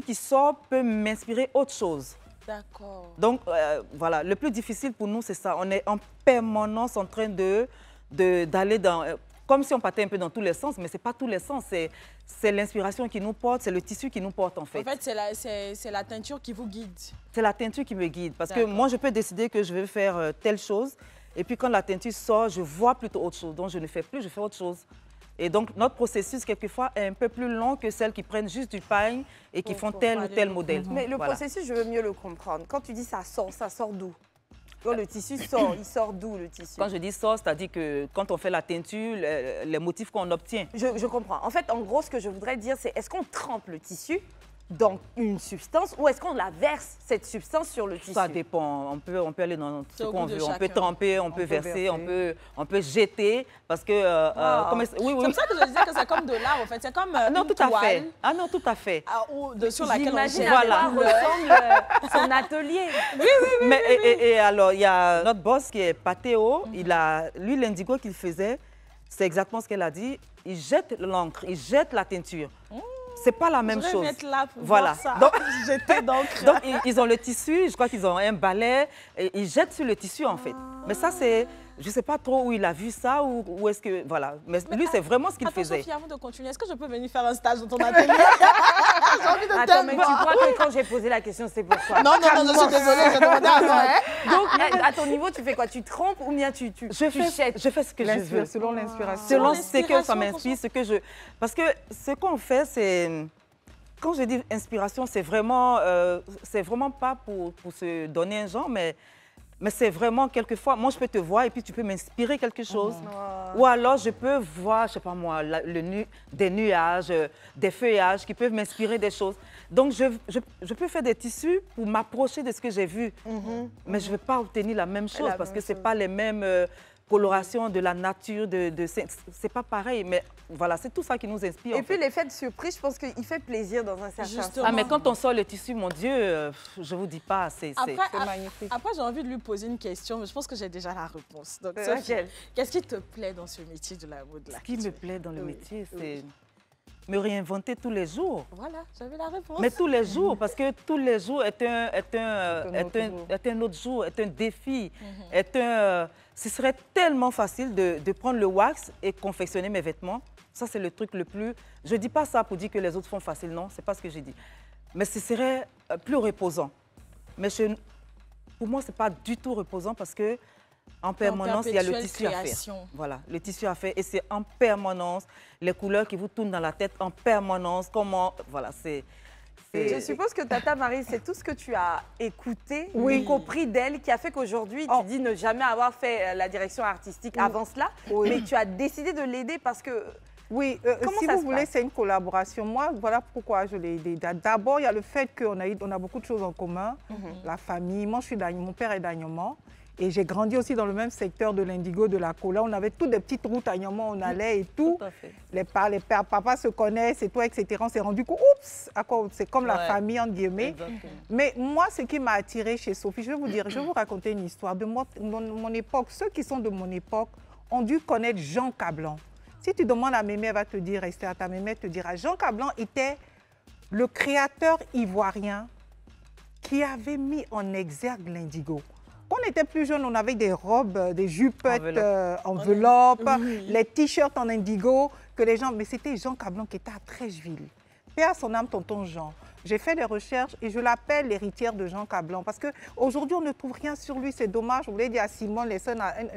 qui sort peut m'inspirer autre chose. D'accord. Donc, voilà, le plus difficile pour nous, c'est ça. On est en permanence en train d'aller dans... comme si on partait un peu dans tous les sens, mais ce n'est pas tous les sens. C'est l'inspiration qui nous porte, c'est le tissu qui nous porte, en fait. En fait, c'est la teinture qui vous guide. C'est la teinture qui me guide. Parce que moi, je peux décider que je vais faire telle chose. Et puis, quand la teinture sort, je vois plutôt autre chose. Donc, je ne fais plus, je fais autre chose. Et donc, notre processus, quelquefois, est un peu plus long que celles qui prennent juste du pagne et qui font tel ou tel modèle. Mais le Voilà. processus, je veux mieux le comprendre. Quand tu dis ça sort d'où? Quand le tissu sort, il sort d'où le tissu? Quand je dis sort, c'est-à-dire que quand on fait la teinture, les motifs qu'on obtient. Je comprends. En fait, en gros, ce que je voudrais dire, c'est est-ce qu'on trempe le tissu dans une substance ou est-ce qu'on la verse, cette substance, sur le tissu? Ça dépend. On peut aller dans ce qu'on veut. On peut chacun. tremper, on peut verser, on peut jeter. Parce que... C'est comme ça que je disais que c'est comme de l'art, en fait. C'est comme non, une tout à toile, fait. Ah non, tout à fait. sur laquelle on J'imagine jette. à quoi ressemble son atelier. Mais, et alors, il y a notre boss qui est Patéo. Lui, l'indigo qu'il faisait, c'est exactement ce qu'elle a dit. Il jette l'encre, il jette la teinture. C'est pas la même Je vais chose. mettre là pour Voilà. voir ça. Donc, Jeter d'encre. donc, ils ont le tissu, je crois qu'ils ont un balai, et ils jettent sur le tissu, en fait. Mais ça, c'est... Je ne sais pas trop où il a vu ça, ou est-ce que... Voilà. Mais lui, c'est vraiment ce qu'il Attends, faisait. Sophie, avant de continuer, est-ce que je peux venir faire un stage dans ton atelier? J'ai envie de Attends, mais tu crois que quand j'ai posé la question, c'est pour toi? Non, je suis désolée, j'ai demandé à toi. Donc, à ton niveau, tu fais quoi? Tu trempes ou bien tu jettes? Je fais ce que je veux. Selon l'inspiration. Selon ce que ça l'inspiration, m'inspire, ce que je... Parce que ce qu'on fait, c'est... Quand je dis inspiration, c'est vraiment pas pour se donner un genre, mais c'est vraiment quelquefois, moi je peux te voir et puis tu peux m'inspirer quelque chose. Ou alors je peux voir, je sais pas moi, des nuages, des feuillages qui peuvent m'inspirer des choses. Donc je peux faire des tissus pour m'approcher de ce que j'ai vu. Mais je ne vais pas obtenir la même chose parce que ce n'est pas les mêmes colorations de la nature, c'est pas pareil. Mais voilà, c'est tout ça qui nous inspire. Et puis l'effet de surprise, je pense qu'il fait plaisir dans un certain sens. Ah, mais quand on sort le tissu, mon Dieu, je vous dis pas, c'est magnifique. Après, j'ai envie de lui poser une question, mais je pense que j'ai déjà la réponse. Donc, Sophie, Laquelle? qu'est-ce qui te plaît dans ce métier de la mode là? Ce qui me plaît dans le métier, c'est me réinventer tous les jours. Voilà, j'avais la réponse. Mais tous les jours, parce que tous les jours est un autre jour, est un défi, ce serait tellement facile de prendre le wax et confectionner mes vêtements. Ça, c'est le truc le plus... Je ne dis pas ça pour dire que les autres font facile, non, ce n'est pas ce que j'ai dit. Mais ce serait plus reposant. Mais pour moi, ce n'est pas du tout reposant parce que en permanence, il y a le tissu à faire. Voilà, le tissu à faire. Et c'est en permanence, les couleurs qui vous tournent dans la tête en permanence. Comment... Voilà, c'est... Je suppose que Tata Marie, c'est tout ce que tu as écouté, compris d'elle, qui a fait qu'aujourd'hui, tu dis ne jamais avoir fait la direction artistique avant cela, mais tu as décidé de l'aider parce que... Oui, Comment si ça vous se voulez, passe? c'est une collaboration. Moi, voilà pourquoi je l'ai aidé. D'abord, il y a le fait qu'on a beaucoup de choses en commun. La famille, moi, mon père est d'Agnoman. Et j'ai grandi aussi dans le même secteur de l'indigo, de la cola. On avait toutes des petites routes à Agnoman, on allait et tout. Tout à fait. Les pères, papa se connaissent et tout, etc. On s'est rendu compte, oups, c'est comme la famille, entre guillemets. Exactement. Mais moi, ce qui m'a attirée chez Sophie, je vais vous dire, je vais vous raconter une histoire de mon époque. Ceux qui sont de mon époque ont dû connaître Jean Cablan. Si tu demandes à Mémé, elle va te dire, rester à ta Mémé, elle te dira, Jean Cablan était le créateur ivoirien qui avait mis en exergue l'indigo. Quand on était plus jeune, on avait des robes, des jupettes, enveloppes, les t-shirts en indigo, que les gens... Mais c'était Jean Cablan qui était à Trècheville. Paix à son âme, tonton Jean. J'ai fait des recherches et je l'appelle l'héritière de Jean Cablan parce qu'aujourd'hui, on ne trouve rien sur lui. C'est dommage. Je voulais dire à Simone,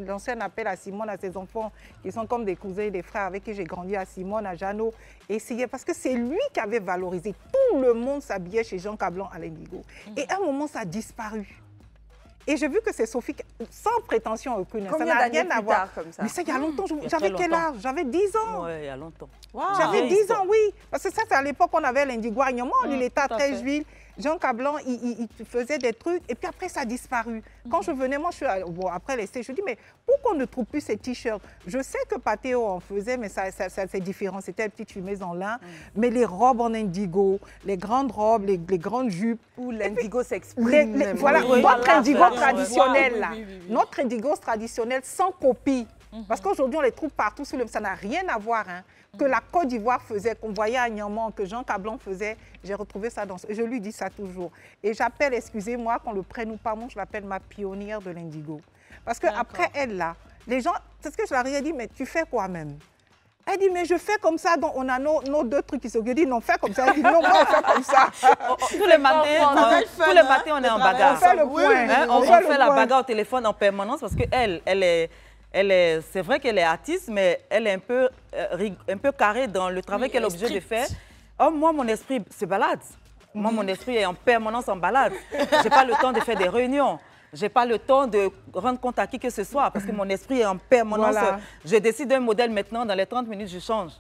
l'ancien appel à Simone, à ses enfants qui sont comme des cousins et des frères avec qui j'ai grandi, à Simone, à Jeannot. Essayez, parce que c'est lui qui avait valorisé. Tout le monde s'habillait chez Jean Cablan à l'indigo. Et à un moment, ça a disparu. Et j'ai vu que c'est Sophie, sans prétention aucune. Combien ça n'a d'années rien à plus voir. tard comme ça? Mais ça, il y a longtemps. Il y a J'avais très quel longtemps. âge? J'avais 10 ans. Oui, il y a longtemps. J'avais 10 ans, oui. Parce que ça, c'est à l'époque, on avait l'indigo à Agnoman. Il était à tout à fait. Trècheville. Jean Cablan, il faisait des trucs et puis après, ça a disparu. Quand je venais, moi, bon, après les stages, je dis, mais pourquoi on ne trouve plus ces t-shirts? Je sais que Patéo en faisait, mais ça c'est différent. C'était une petite chemise en lin. Mais les robes en indigo, les grandes robes, les grandes jupes. Où l'indigo s'exprime. Voilà, notre indigo traditionnel, là. Notre indigo traditionnel sans copie. Parce qu'aujourd'hui, on les trouve partout, ça n'a rien à voir. Hein. Que la Côte d'Ivoire faisait, qu'on voyait à Niamant, que Jean Cablan faisait, j'ai retrouvé ça et je lui dis ça toujours. Et j'appelle, excusez-moi, qu'on le prenne ou pas, moi je l'appelle ma pionnière de l'indigo. Parce qu'après elle, là, les gens, c'est ce que je leur ai dit, mais tu fais quoi même? Elle dit, mais je fais comme ça, donc on a nos deux trucs qui se disent, non, fais comme ça. Elle dit, non, moi, on fait comme ça. Tous les matins, on est en bagarre. On fait le point. On fait la bagarre au téléphone en permanence parce qu'elle, c'est vrai qu'elle est artiste, mais elle est un peu carrée dans le travail qu'elle est obligée de faire. Oh, moi, mon esprit se balade. Moi, mon esprit est en permanence en balade. Je n'ai pas le temps de faire des réunions. Je n'ai pas le temps de rendre compte à qui que ce soit parce que mon esprit est en permanence. Voilà. Je décide d'un modèle maintenant, dans les 30 minutes, je change.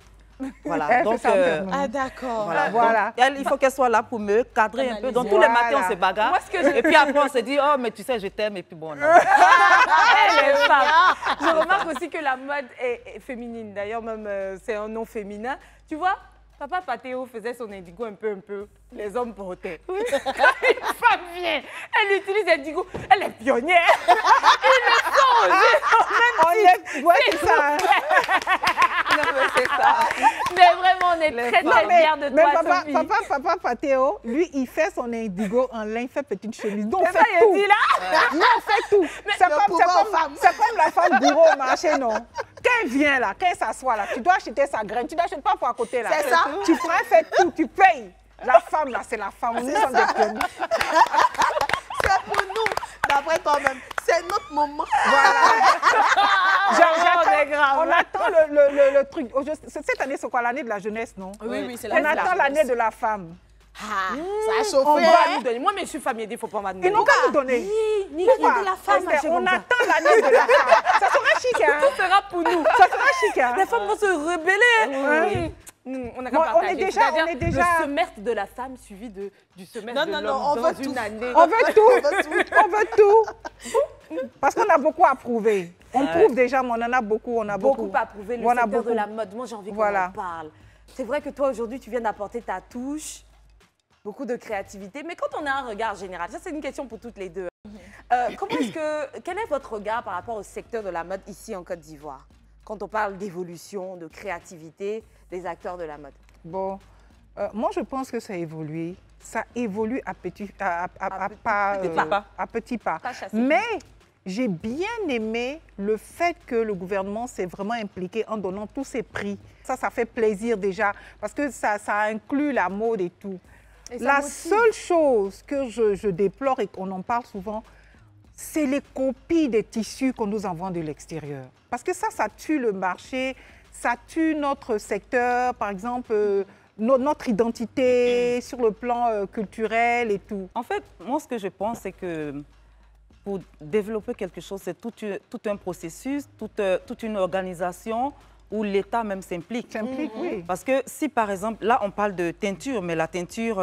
Voilà. Donc, ah, d'accord. Voilà. Donc, il faut qu'elle soit là pour me cadrer un peu. Donc, tous les matins, on se bagarre. Et puis après, on se dit, oh, mais tu sais, je t'aime. Et puis bon, non. Je remarque aussi que la mode est féminine. D'ailleurs, même, c'est un nom féminin. Tu vois, Papa Patéo faisait son indigo un peu. Les hommes portaient. Oui. Quand une femme vient, elle utilise l'indigo. Elle est pionnière. Ils le font aussi. C'est ça. C'est ça. Mais vraiment, on est très fiers de toi, Sophie. Papa Patéo, lui, il fait son indigo en lin, il fait petite chemise. Donc, on fait tout. Dit là? Non, on fait tout. C'est comme la femme bourreau au marché, non? Quand elle vient là, quand elle s'assoit là, tu dois acheter sa graine, tu n'achètes pas pour à côté là. C'est ça. Tu prends, fais tout, tu payes. La femme là, c'est la femme. Nous sommes des pionniers. C'est pour nous, d'après toi-même. C'est notre moment. Voilà. On attend le truc. Cette année, c'est quoi l'année de la jeunesse, non? Oui, c'est on attend l'année de la femme. Ah, ça a chauffé. On va nous donner. Moi, mais je suis famille, il ne faut pas m'admettre. Ils n'ont qu'à nous donner. Ni de la femme. On attend l'année de la femme. Ça sera chic, hein? Tout sera pour nous. Ça sera chic, hein? Les femmes vont se rebeller. On a qu'à partager. On est déjà... Le semestre de la femme suivi du semestre de l'homme dans une année. On veut tout. On veut tout. Parce qu'on a beaucoup à prouver. On prouve déjà, mais on en a beaucoup. On a beaucoup à prouver. Le secteur de la mode. Moi, j'ai envie qu'on en parle. C'est vrai que toi, aujourd'hui, tu viens d'apporter ta touche. Beaucoup de créativité. Mais quand on a un regard général, ça, c'est une question pour toutes les deux. Quel est votre regard par rapport au secteur de la mode ici en Côte d'Ivoire? Quand on parle d'évolution, de créativité des acteurs de la mode. Bon, moi je pense que ça évolue. Ça évolue à petits pas. Mais j'ai bien aimé le fait que le gouvernement s'est vraiment impliqué en donnant tous ces prix. Ça fait plaisir déjà parce que ça inclut la mode et tout. La seule chose que je déplore et qu'on en parle souvent, c'est les copies des tissus qu'on nous envoie de l'extérieur. Parce que ça tue le marché, ça tue notre secteur, par exemple, notre identité sur le plan culturel et tout. En fait, moi, ce que je pense, c'est que pour développer quelque chose, c'est tout un processus, toute une organisation où l'État même s'implique. Oui. Parce que si, par exemple, là, on parle de teinture, mais la teinture,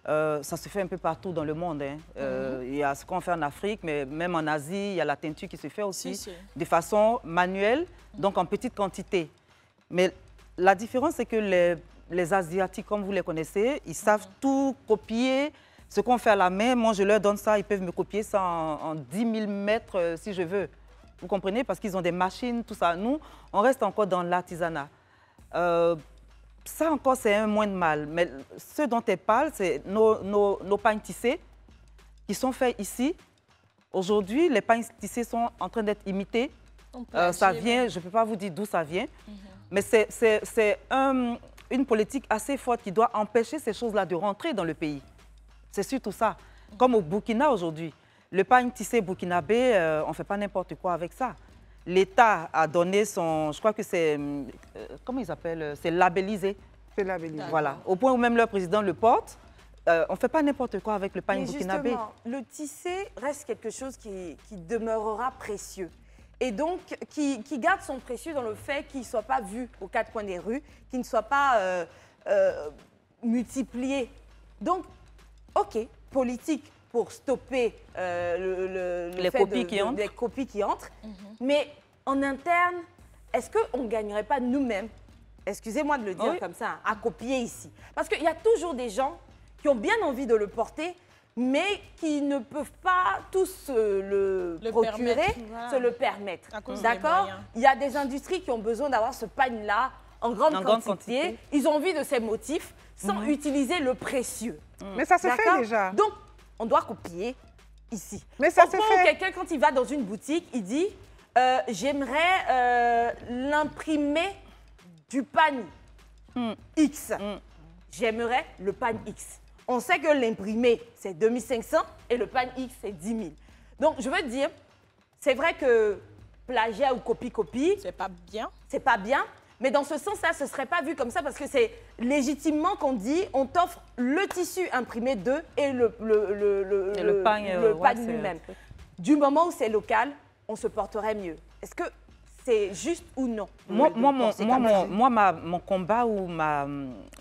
ça se fait un peu partout dans le monde. Hein. Il y a ce qu'on fait en Afrique, mais même en Asie, il y a la teinture qui se fait aussi de façon manuelle, donc en petite quantité. Mais la différence, c'est que les Asiatiques, comme vous les connaissez, ils savent tout copier. Ce qu'on fait à la main, moi, je leur donne ça, ils peuvent me copier ça en 10 000 mètres si je veux. Vous comprenez? Parce qu'ils ont des machines, tout ça. Nous, on reste encore dans l'artisanat. Ça encore, c'est un moins de mal. Mais ce dont elle parle, c'est nos pagnes tissées qui sont faits ici. Aujourd'hui, les pagnes tissées sont en train d'être imitées. Ça vient, je ne peux pas vous dire d'où ça vient, mais c'est une politique assez forte qui doit empêcher ces choses-là de rentrer dans le pays. C'est surtout ça. Comme au Burkina aujourd'hui. Le pagne tissé burkinabé, on ne fait pas n'importe quoi avec ça. L'État a donné son... Je crois que c'est... comment ils appellent? C'est labellisé. C'est labellisé. Voilà. Au point où même leur président le porte. On ne fait pas n'importe quoi avec le pagne burkinabé. Justement, le tissé reste quelque chose qui demeurera précieux. Et donc, qui garde son précieux dans le fait qu'il ne soit pas vu aux quatre coins des rues, qu'il ne soit pas multiplié. Donc, OK, politique pour stopper les copies qui entrent. Mais en interne, est-ce qu'on ne gagnerait pas nous-mêmes, excusez-moi de le dire comme ça, à copier ici? Parce qu'il y a toujours des gens qui ont bien envie de le porter, mais qui ne peuvent pas tous le procurer, se le permettre. D'accord? Il y a des industries qui ont besoin d'avoir ce pagne-là en grande quantité. Ils ont envie de ces motifs sans utiliser le précieux. Mais ça se fait déjà. Donc, on doit copier ici. Mais ça se fait. Quelqu'un, quand il va dans une boutique, il dit j'aimerais l'imprimer du pagne X. J'aimerais le pagne X. On sait que l'imprimé, c'est 2500 et le pagne X, c'est 10 000. Donc, je veux dire, c'est vrai que plagiat ou copie-copie, c'est pas bien. C'est pas bien. Mais dans ce sens-là, ce ne serait pas vu comme ça parce que c'est légitimement qu'on dit on t'offre le tissu imprimé d'eux et le pagne lui-même. Du moment où c'est local, on se porterait mieux. Est-ce que c'est juste ou non? Mon combat ou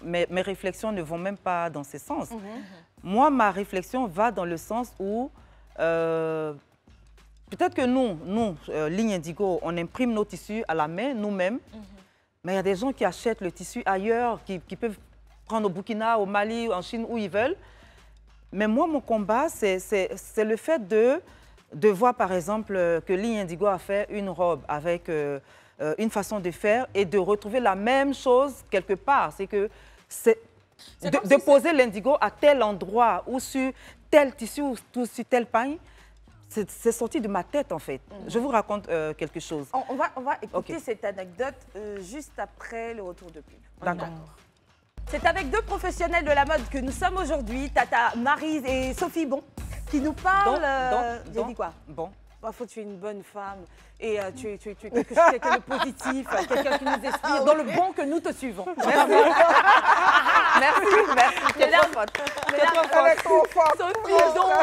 mes réflexions ne vont même pas dans ce sens. Moi, ma réflexion va dans le sens où peut-être que nous, Ligne Indigo, on imprime nos tissus à la main, nous-mêmes. Mais il y a des gens qui achètent le tissu ailleurs, qui peuvent prendre au Burkina, au Mali, en Chine, où ils veulent. Mais moi, mon combat, c'est le fait de voir, par exemple, que Ligne Indigo a fait une robe avec une façon de faire et de retrouver la même chose quelque part. C'est que de poser l'indigo à tel endroit ou sur tel tissu ou sur tel pagne. C'est sorti de ma tête, en fait. Je vous raconte quelque chose. On va écouter cette anecdote juste après le retour de pub. D'accord. C'est avec deux professionnels de la mode que nous sommes aujourd'hui, Tata Maryse et Sophie Bon, qui nous parlent... J'ai dit quoi? Bon. Faut que tu es une bonne femme et tu es quelqu'un de positif, quelqu'un qui nous inspire, dans le bon que nous te suivons. Sophie Bon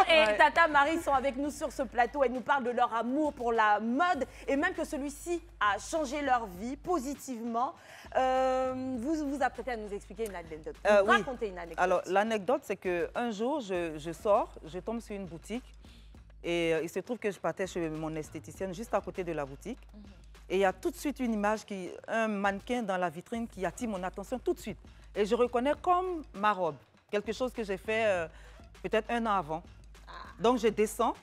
et Tata Maryse sont avec nous sur ce plateau. Elles nous parlent de leur amour pour la mode et même que celui-ci a changé leur vie positivement. Vous vous apprêtez à nous expliquer une anecdote. Racontez une anecdote. Alors, l'anecdote, c'est qu'un jour, je sors, je tombe sur une boutique. Et il se trouve que je partais chez mon esthéticienne juste à côté de la boutique. Et il y a tout de suite une image, un mannequin dans la vitrine qui attire mon attention tout de suite. Et je reconnais comme ma robe, quelque chose que j'ai fait peut-être 1 an avant. Donc je descends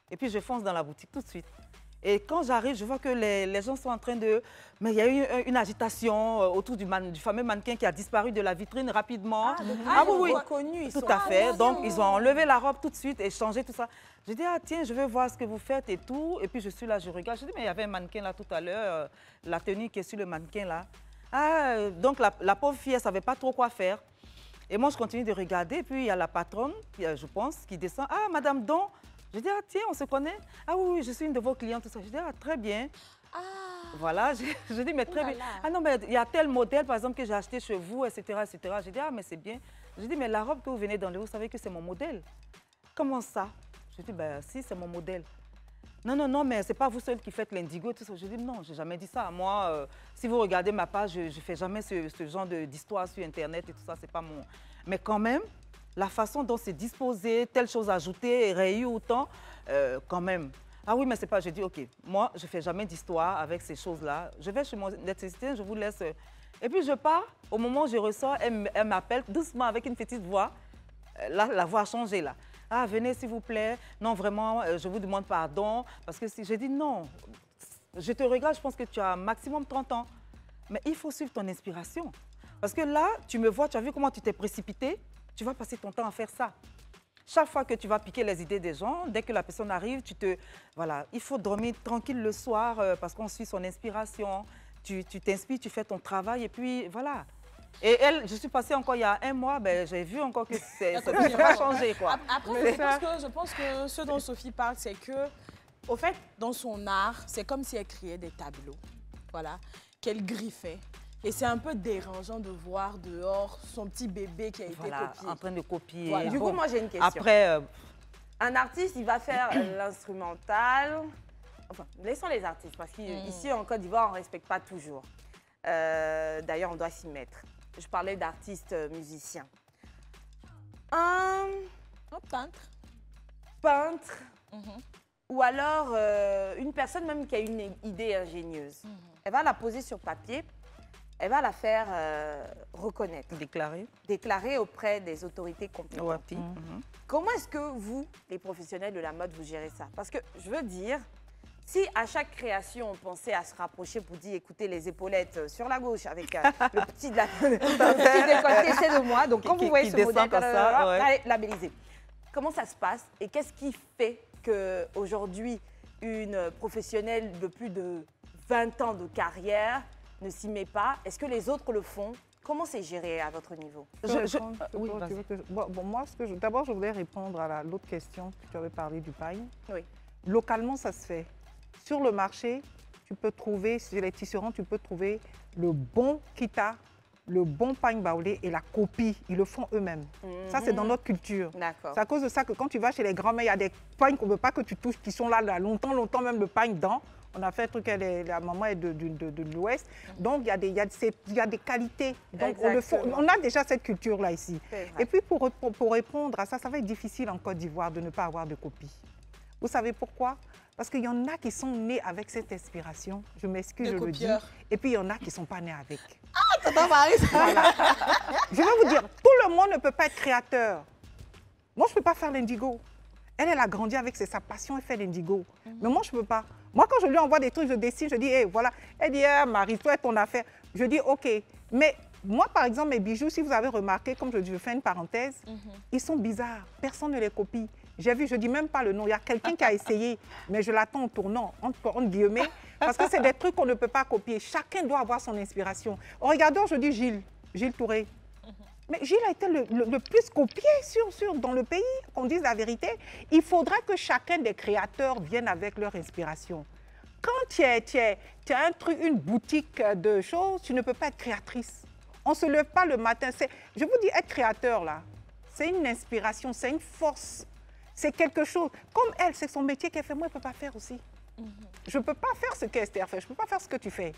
et puis je fonce dans la boutique tout de suite. Et quand j'arrive, je vois que les gens sont en train de... Mais il y a eu une agitation autour du fameux mannequin qui a disparu de la vitrine rapidement. Oui, tout à fait. Donc, ils ont enlevé la robe tout de suite et changé tout ça. Je dis, tiens, je veux voir ce que vous faites et tout. Et puis, je suis là, je regarde. Je dis, mais il y avait un mannequin là tout à l'heure, la tenue qui est sur le mannequin là. Donc, la pauvre fille, elle ne savait pas trop quoi faire. Et moi, je continue de regarder. Et puis, il y a la patronne, je pense, qui descend. Ah, Madame Don. Je dis, tiens, on se connaît? Ah oui, je suis une de vos clientes, tout ça. Je dis, très bien. Voilà, je dis, mais très bien. Ah non, mais il y a tel modèle, par exemple, que j'ai acheté chez vous, etc., etc. Je dis, mais c'est bien. Je dis, mais la robe que vous venez d'enlever, vous savez que c'est mon modèle. Comment ça? Je dis, si, c'est mon modèle. Non, mais ce n'est pas vous seul qui faites l'indigo, tout ça. Je dis, non, je n'ai jamais dit ça. Moi, si vous regardez ma page, je ne fais jamais ce genre d'histoire sur Internet et tout ça, c'est pas mon... Mais quand même, la façon dont c'est disposé, telle chose ajoutée, rayée autant, quand même. Ah oui, mais c'est pas... Je dis, OK, moi, je ne fais jamais d'histoire avec ces choses-là. Je vais chez mon esthéticienne, je vous laisse... Et puis, je pars. Au moment où je ressors, elle m'appelle doucement avec une petite voix. Là, la voix a changé, là. Ah, venez, s'il vous plaît. Non, vraiment, je vous demande pardon. Parce que si je dis non, je te regarde, je pense que tu as maximum 30 ans. Mais il faut suivre ton inspiration. Parce que là, tu me vois, tu as vu comment tu t'es précipité. Tu vas passer ton temps à faire ça. Chaque fois que tu vas piquer les idées des gens, dès que la personne arrive, voilà, il faut dormir tranquille le soir parce qu'on suit son inspiration. Tu t'inspires, tu fais ton travail et puis voilà. Et elle, je suis passée encore il y a 1 mois, j'ai vu encore que ça va changer, quoi. Après, je pense que ce dont Sophie parle, c'est que, au fait, dans son art, c'est comme si elle créait des tableaux, voilà, qu'elle griffait. Et c'est un peu dérangeant de voir dehors son petit bébé qui a été copié. En train de copier. Voilà. Du coup, moi, j'ai une question. Après, un artiste, il va faire l'instrumental. Enfin, laissons les artistes, parce qu'ici, en Côte d'Ivoire, on ne respecte pas toujours. D'ailleurs, on doit s'y mettre. Je parlais d'artistes musiciens. Un Peintre. Peintre. Ou alors une personne même qui a une idée ingénieuse. Elle va la poser sur papier, elle va la faire reconnaître. Déclarer auprès des autorités compétentes. Comment est-ce que vous, les professionnels de la mode, vous gérez ça? Parce que je veux dire, si à chaque création, on pensait à se rapprocher pour dire, écoutez, les épaulettes sur la gauche avec le petit décolleté, c'est de moi. Donc, quand vous voyez ce modèle, allez, labellisé. Comment ça se passe et qu'est-ce qui fait qu'aujourd'hui, une professionnelle de plus de 20 ans de carrière ne s'y met pas? Est-ce que les autres le font? Comment c'est géré à votre niveau? Moi, d'abord, je voulais répondre à l'autre question que tu avais parlé du pagne. Oui. Localement, ça se fait. Sur le marché, tu peux trouver, sur les tisserands, tu peux trouver le bon kita, le bon pagne baoulé et la copie. Ils le font eux-mêmes. Ça, c'est dans notre culture. D'accord. C'est à cause de ça que quand tu vas chez les grands-mères, il y a des pagnes qu'on ne veut pas que tu touches, qui sont là longtemps, même le pagne dedans. On a fait un truc, la maman est de l'Ouest. Donc, il y a des qualités. Donc, on a déjà cette culture-là ici. Et puis, pour répondre à ça, ça va être difficile en Côte d'Ivoire de ne pas avoir de copie. Vous savez pourquoi? Parce qu'il y en a qui sont nés avec cette inspiration. Je m'excuse, je le dis. Et puis, il y en a qui ne sont pas nés avec. Ah, tonton Marie, voilà. Je vais vous dire, tout le monde ne peut pas être créateur. Moi, je ne peux pas faire l'indigo. Elle a grandi avec sa passion, elle fait l'indigo. Mais moi, je ne peux pas. Moi, quand je lui envoie des trucs, je dessine, je dis, hey, voilà. Elle dit, hey, Marie, toi, ton affaire. Je dis, OK. Mais moi, par exemple, mes bijoux, si vous avez remarqué, comme je fais une parenthèse, ils sont bizarres. Personne ne les copie. J'ai vu, je ne dis même pas le nom. Il y a quelqu'un qui a essayé, mais je l'attends en tournant, entre guillemets, parce que c'est des trucs qu'on ne peut pas copier. Chacun doit avoir son inspiration. Regardons, je dis Gilles Touré. Mais Gilles a été le plus copié dans le pays, qu'on dise la vérité. Il faudra que chacun des créateurs vienne avec leur inspiration. Quand tu as un truc, une boutique de choses, tu ne peux pas être créatrice. On ne se lève pas le matin. Je vous dis, être créateur, là, c'est une inspiration, c'est une force. C'est quelque chose. Comme elle, c'est son métier qu'elle fait, moi, je ne peux pas faire aussi. Je ne peux pas faire ce qu'Esther fait, je ne peux pas faire ce que tu fais.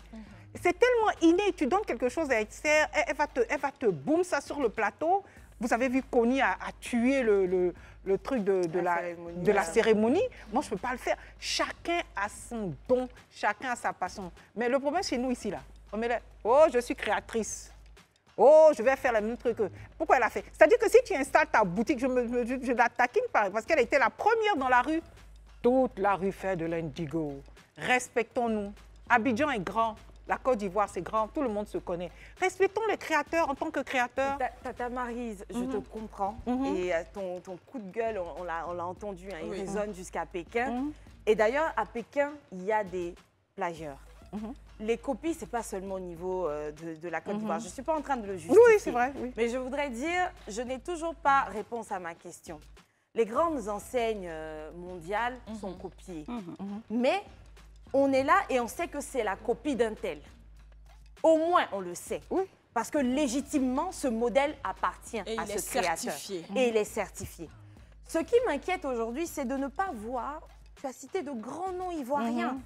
C'est tellement inné, tu donnes quelque chose à Esther, elle va te boum ça sur le plateau. Vous avez vu Connie a tué le truc de la cérémonie. Moi, je ne peux pas le faire. Chacun a son don, chacun a sa passion. Mais le problème chez nous ici, là, on met là, oh, je suis créatrice. Oh, je vais faire le même truc. Pourquoi elle a fait? C'est-à-dire que si tu installes ta boutique, je la taquine parce qu'elle était la première dans la rue. Toute la rue fait de l'indigo. Respectons-nous. Abidjan est grand. La Côte d'Ivoire, c'est grand. Tout le monde se connaît. Respectons les créateurs en tant que créateurs. Tata Maryse, je te comprends. Et ton coup de gueule, on l'a entendu, hein, il résonne jusqu'à Pékin. Et d'ailleurs, à Pékin, il y a des plagieurs. Les copies, ce n'est pas seulement au niveau de la Côte d'Ivoire. Je ne suis pas en train de le justifier. Oui, c'est vrai. Oui. Mais je voudrais dire, je n'ai toujours pas réponse à ma question. Les grandes enseignes mondiales sont copiées. Mais on est là et on sait que c'est la copie d'un tel. Au moins, on le sait. Oui. Parce que légitimement, ce modèle appartient à ce créateur. Et il est certifié. Ce qui m'inquiète aujourd'hui, c'est de ne pas voir, tu as cité de grands noms ivoiriens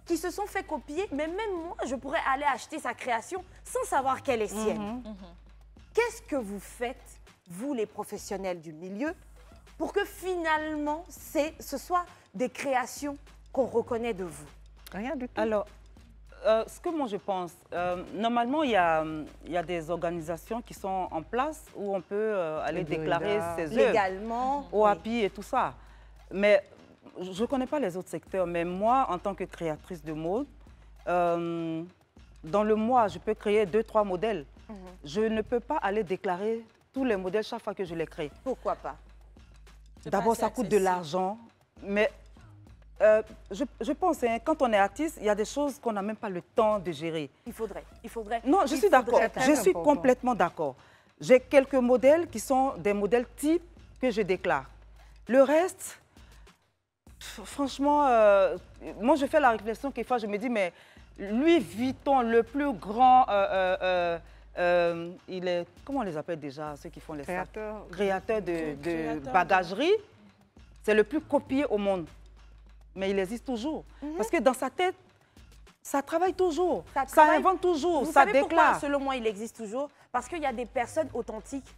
qui se sont fait copier, mais même moi, je pourrais aller acheter sa création sans savoir qu'elle est sienne. Qu'est-ce que vous faites, vous les professionnels du milieu, pour que finalement, ce soit des créations qu'on reconnaît de vous? Rien du tout. Alors, ce que moi je pense, normalement, il y a des organisations qui sont en place où on peut aller déclarer ses œuvres. Légalement. OAPI et tout ça. Mais je ne connais pas les autres secteurs, mais moi, en tant que créatrice de mode, dans le mois, je peux créer 2-3 modèles. Je ne peux pas aller déclarer tous les modèles chaque fois que je les crée. Pourquoi pas? D'abord, ça coûte de l'argent, mais je pense, hein, quand on est artiste, il y a des choses qu'on n'a même pas le temps de gérer. Il faudrait. Non, je suis d'accord. Je suis complètement d'accord. J'ai quelques modèles qui sont des modèles types que je déclare. Le reste, franchement, moi, je fais la réflexion quelquefois, je me dis, mais Louis Vuitton, le plus grand, il est, comment on les appelle déjà, ceux qui font les sacs? Créateur de bagagerie. C'est le plus copié au monde. Mais il existe toujours. Parce que dans sa tête, ça travaille toujours, ça invente toujours, ça déclare. Pourquoi, selon moi, il existe toujours? Parce qu'il y a des personnes authentiques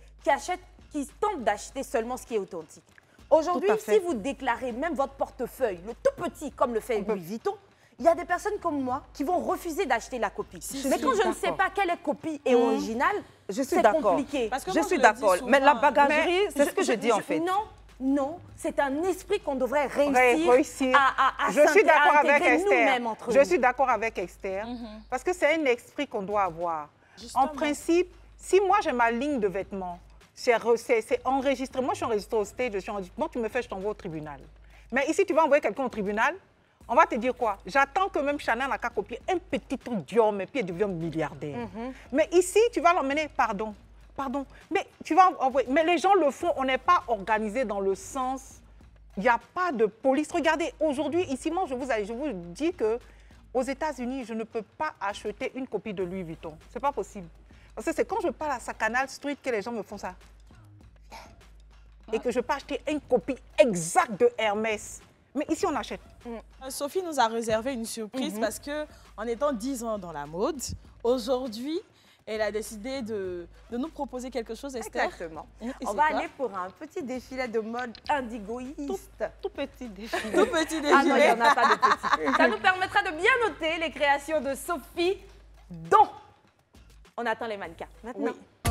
qui tentent d'acheter seulement ce qui est authentique. Aujourd'hui, si vous déclarez même votre portefeuille, le tout petit, comme le fait Louis Vuitton, il y a des personnes comme moi qui vont refuser d'acheter la copie. Mais quand je ne sais pas quelle est copie et originale, c'est compliqué. Je suis d'accord. Mais la bagagerie, c'est ce que je dis en fait. Non, c'est un esprit qu'on devrait réussir à je suis d'accord avec Esther. Je suis d'accord avec Esther, parce que c'est un esprit qu'on doit avoir. Justement. En principe, si moi j'ai ma ligne de vêtements, c'est enregistré. Moi, je suis enregistrée au stage, je suis enregistrée. Bon, tu me fais, je t'envoie au tribunal. Mais ici, tu vas envoyer quelqu'un au tribunal, on va te dire quoi? J'attends que même Chanel n'a qu'à copier un petit truc Dior, mais puis elle devient milliardaire. Mais ici, tu vas l'emmener, pardon, mais tu vas envoyer. Mais les gens le font, on n'est pas organisé dans le sens, il n'y a pas de police. Regardez, aujourd'hui, ici, moi, je vous dis que aux États-Unis, je ne peux pas acheter une copie de Louis Vuitton. C'est pas possible. Parce que c'est quand je parle à Canal Street que les gens me font ça. Et que je peux acheter une copie exacte de Hermès. Mais ici, on achète. Sophie nous a réservé une surprise parce qu'en étant 10 ans dans la mode, aujourd'hui, elle a décidé de nous proposer quelque chose, Esther. Exactement. On va aller pour un petit défilé de mode indigoïste. Tout petit défilé. Tout petit défilé. Ah non, il n'y en a pas de petit. Ça nous permettra de bien noter les créations de Sophie, dont on attend les mannequins. Maintenant. Oui.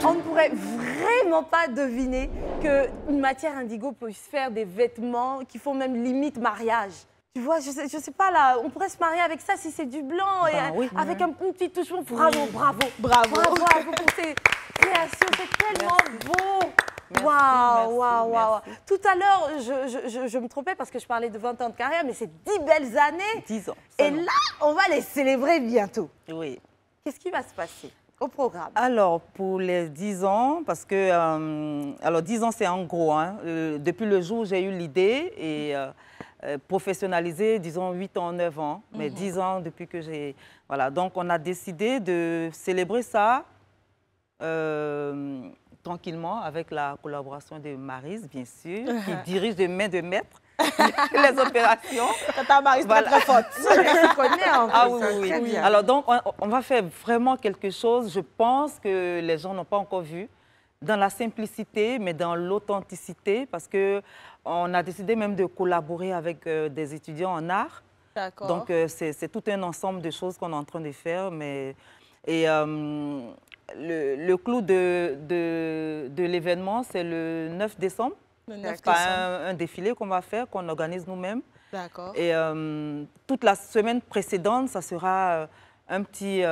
On ne pourrait vraiment pas deviner qu'une matière indigo puisse faire des vêtements qui font même limite mariage. Tu vois, je sais pas là, on pourrait se marier avec ça si c'est du blanc avec un petit touche. Bravo à vous pour ces créations, c'est tellement beau. Waouh. Tout à l'heure, je me trompais parce que je parlais de 20 ans de carrière, mais c'est 10 belles années. 10 ans. Et là, on va les célébrer bientôt. Oui. Qu'est-ce qui va se passer au programme? Alors, pour les 10 ans, parce que... alors, 10 ans, c'est en gros. Hein, depuis le jour où j'ai eu l'idée et professionnalisé, disons 8 ans, 9 ans. Mais 10 ans depuis que j'ai... Voilà, donc on a décidé de célébrer ça tranquillement avec la collaboration de Maryse, bien sûr, qui dirige de main de maître les opérations. Tata Maryse, très très forte. Je connais en plus. Ah oui. Alors donc, on va faire vraiment quelque chose, je pense que les gens n'ont pas encore vu, dans la simplicité, mais dans l'authenticité, parce qu'on a décidé même de collaborer avec des étudiants en art. D'accord. Donc, c'est tout un ensemble de choses qu'on est en train de faire. Le clou de l'événement, c'est le 9 décembre. C'est un défilé qu'on va faire, qu'on organise nous-mêmes. D'accord. Et toute la semaine précédente, ça sera un petit...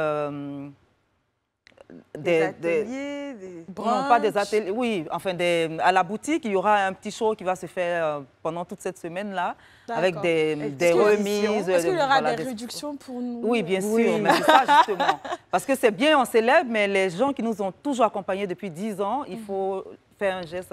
des ateliers, non, pas des ateliers, oui, enfin à la boutique, il y aura un petit show qui va se faire pendant toute cette semaine-là, avec des remises. Est-ce qu'il y aura des réductions pour nous? Oui, bien sûr, mais c'est ça justement. Parce que c'est bien, on célèbre, mais les gens qui nous ont toujours accompagnés depuis 10 ans, il faut faire un geste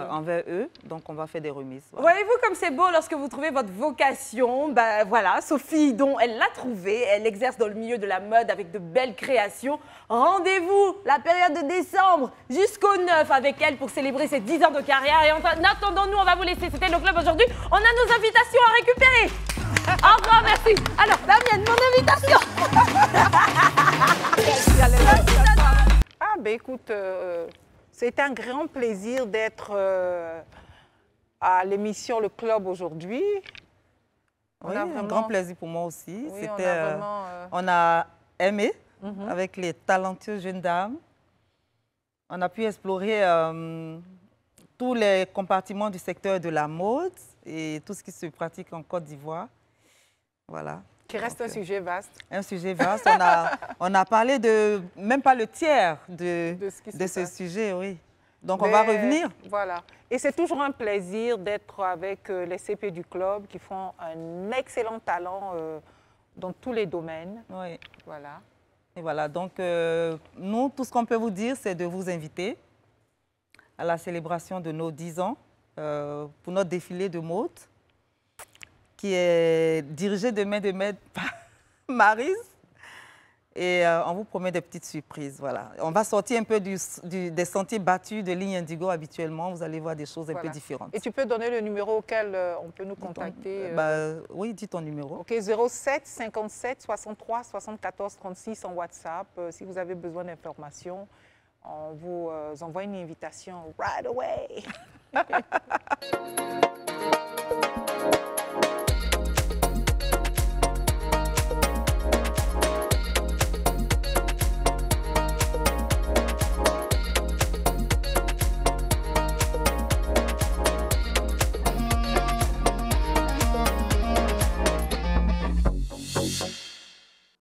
envers eux. Donc, on va faire des remises. Voilà. Voyez-vous comme c'est beau lorsque vous trouvez votre vocation. Ben voilà, Sophie, dont elle l'a trouvée. Elle exerce dans le milieu de la mode avec de belles créations. Rendez-vous la période de décembre jusqu'au 9 avec elle pour célébrer ses 10 ans de carrière. Et en attendant, nous, on va vous laisser. C'était le club aujourd'hui. On a nos invitations à récupérer. Au revoir, merci. Alors, Damienne, mon invitation. Ah, ben écoute... c'est un grand plaisir d'être à l'émission Le Club aujourd'hui. Oui, un grand plaisir pour moi aussi. Oui, on a aimé avec les talentueuses jeunes dames. On a pu explorer tous les compartiments du secteur de la mode et tout ce qui se pratique en Côte d'Ivoire. Voilà. Qui reste un sujet vaste. Un sujet vaste. On a parlé de même pas le tiers de ce sujet, oui. Donc, on va revenir. Voilà. Et c'est toujours un plaisir d'être avec les CP du club qui font un excellent talent dans tous les domaines. Oui. Voilà. Et voilà. Donc, nous, tout ce qu'on peut vous dire, c'est de vous inviter à la célébration de nos 10 ans pour notre défilé de mode qui est dirigé de main par Maryse. Et on vous promet des petites surprises. Voilà. On va sortir un peu des sentiers battus de Ligne Indigo habituellement. Vous allez voir des choses un peu différentes. Et tu peux donner le numéro auquel on peut nous contacter Oui, dis ton numéro. OK, 07 57 63 74 36 en WhatsApp. Si vous avez besoin d'informations, on vous envoie une invitation right away.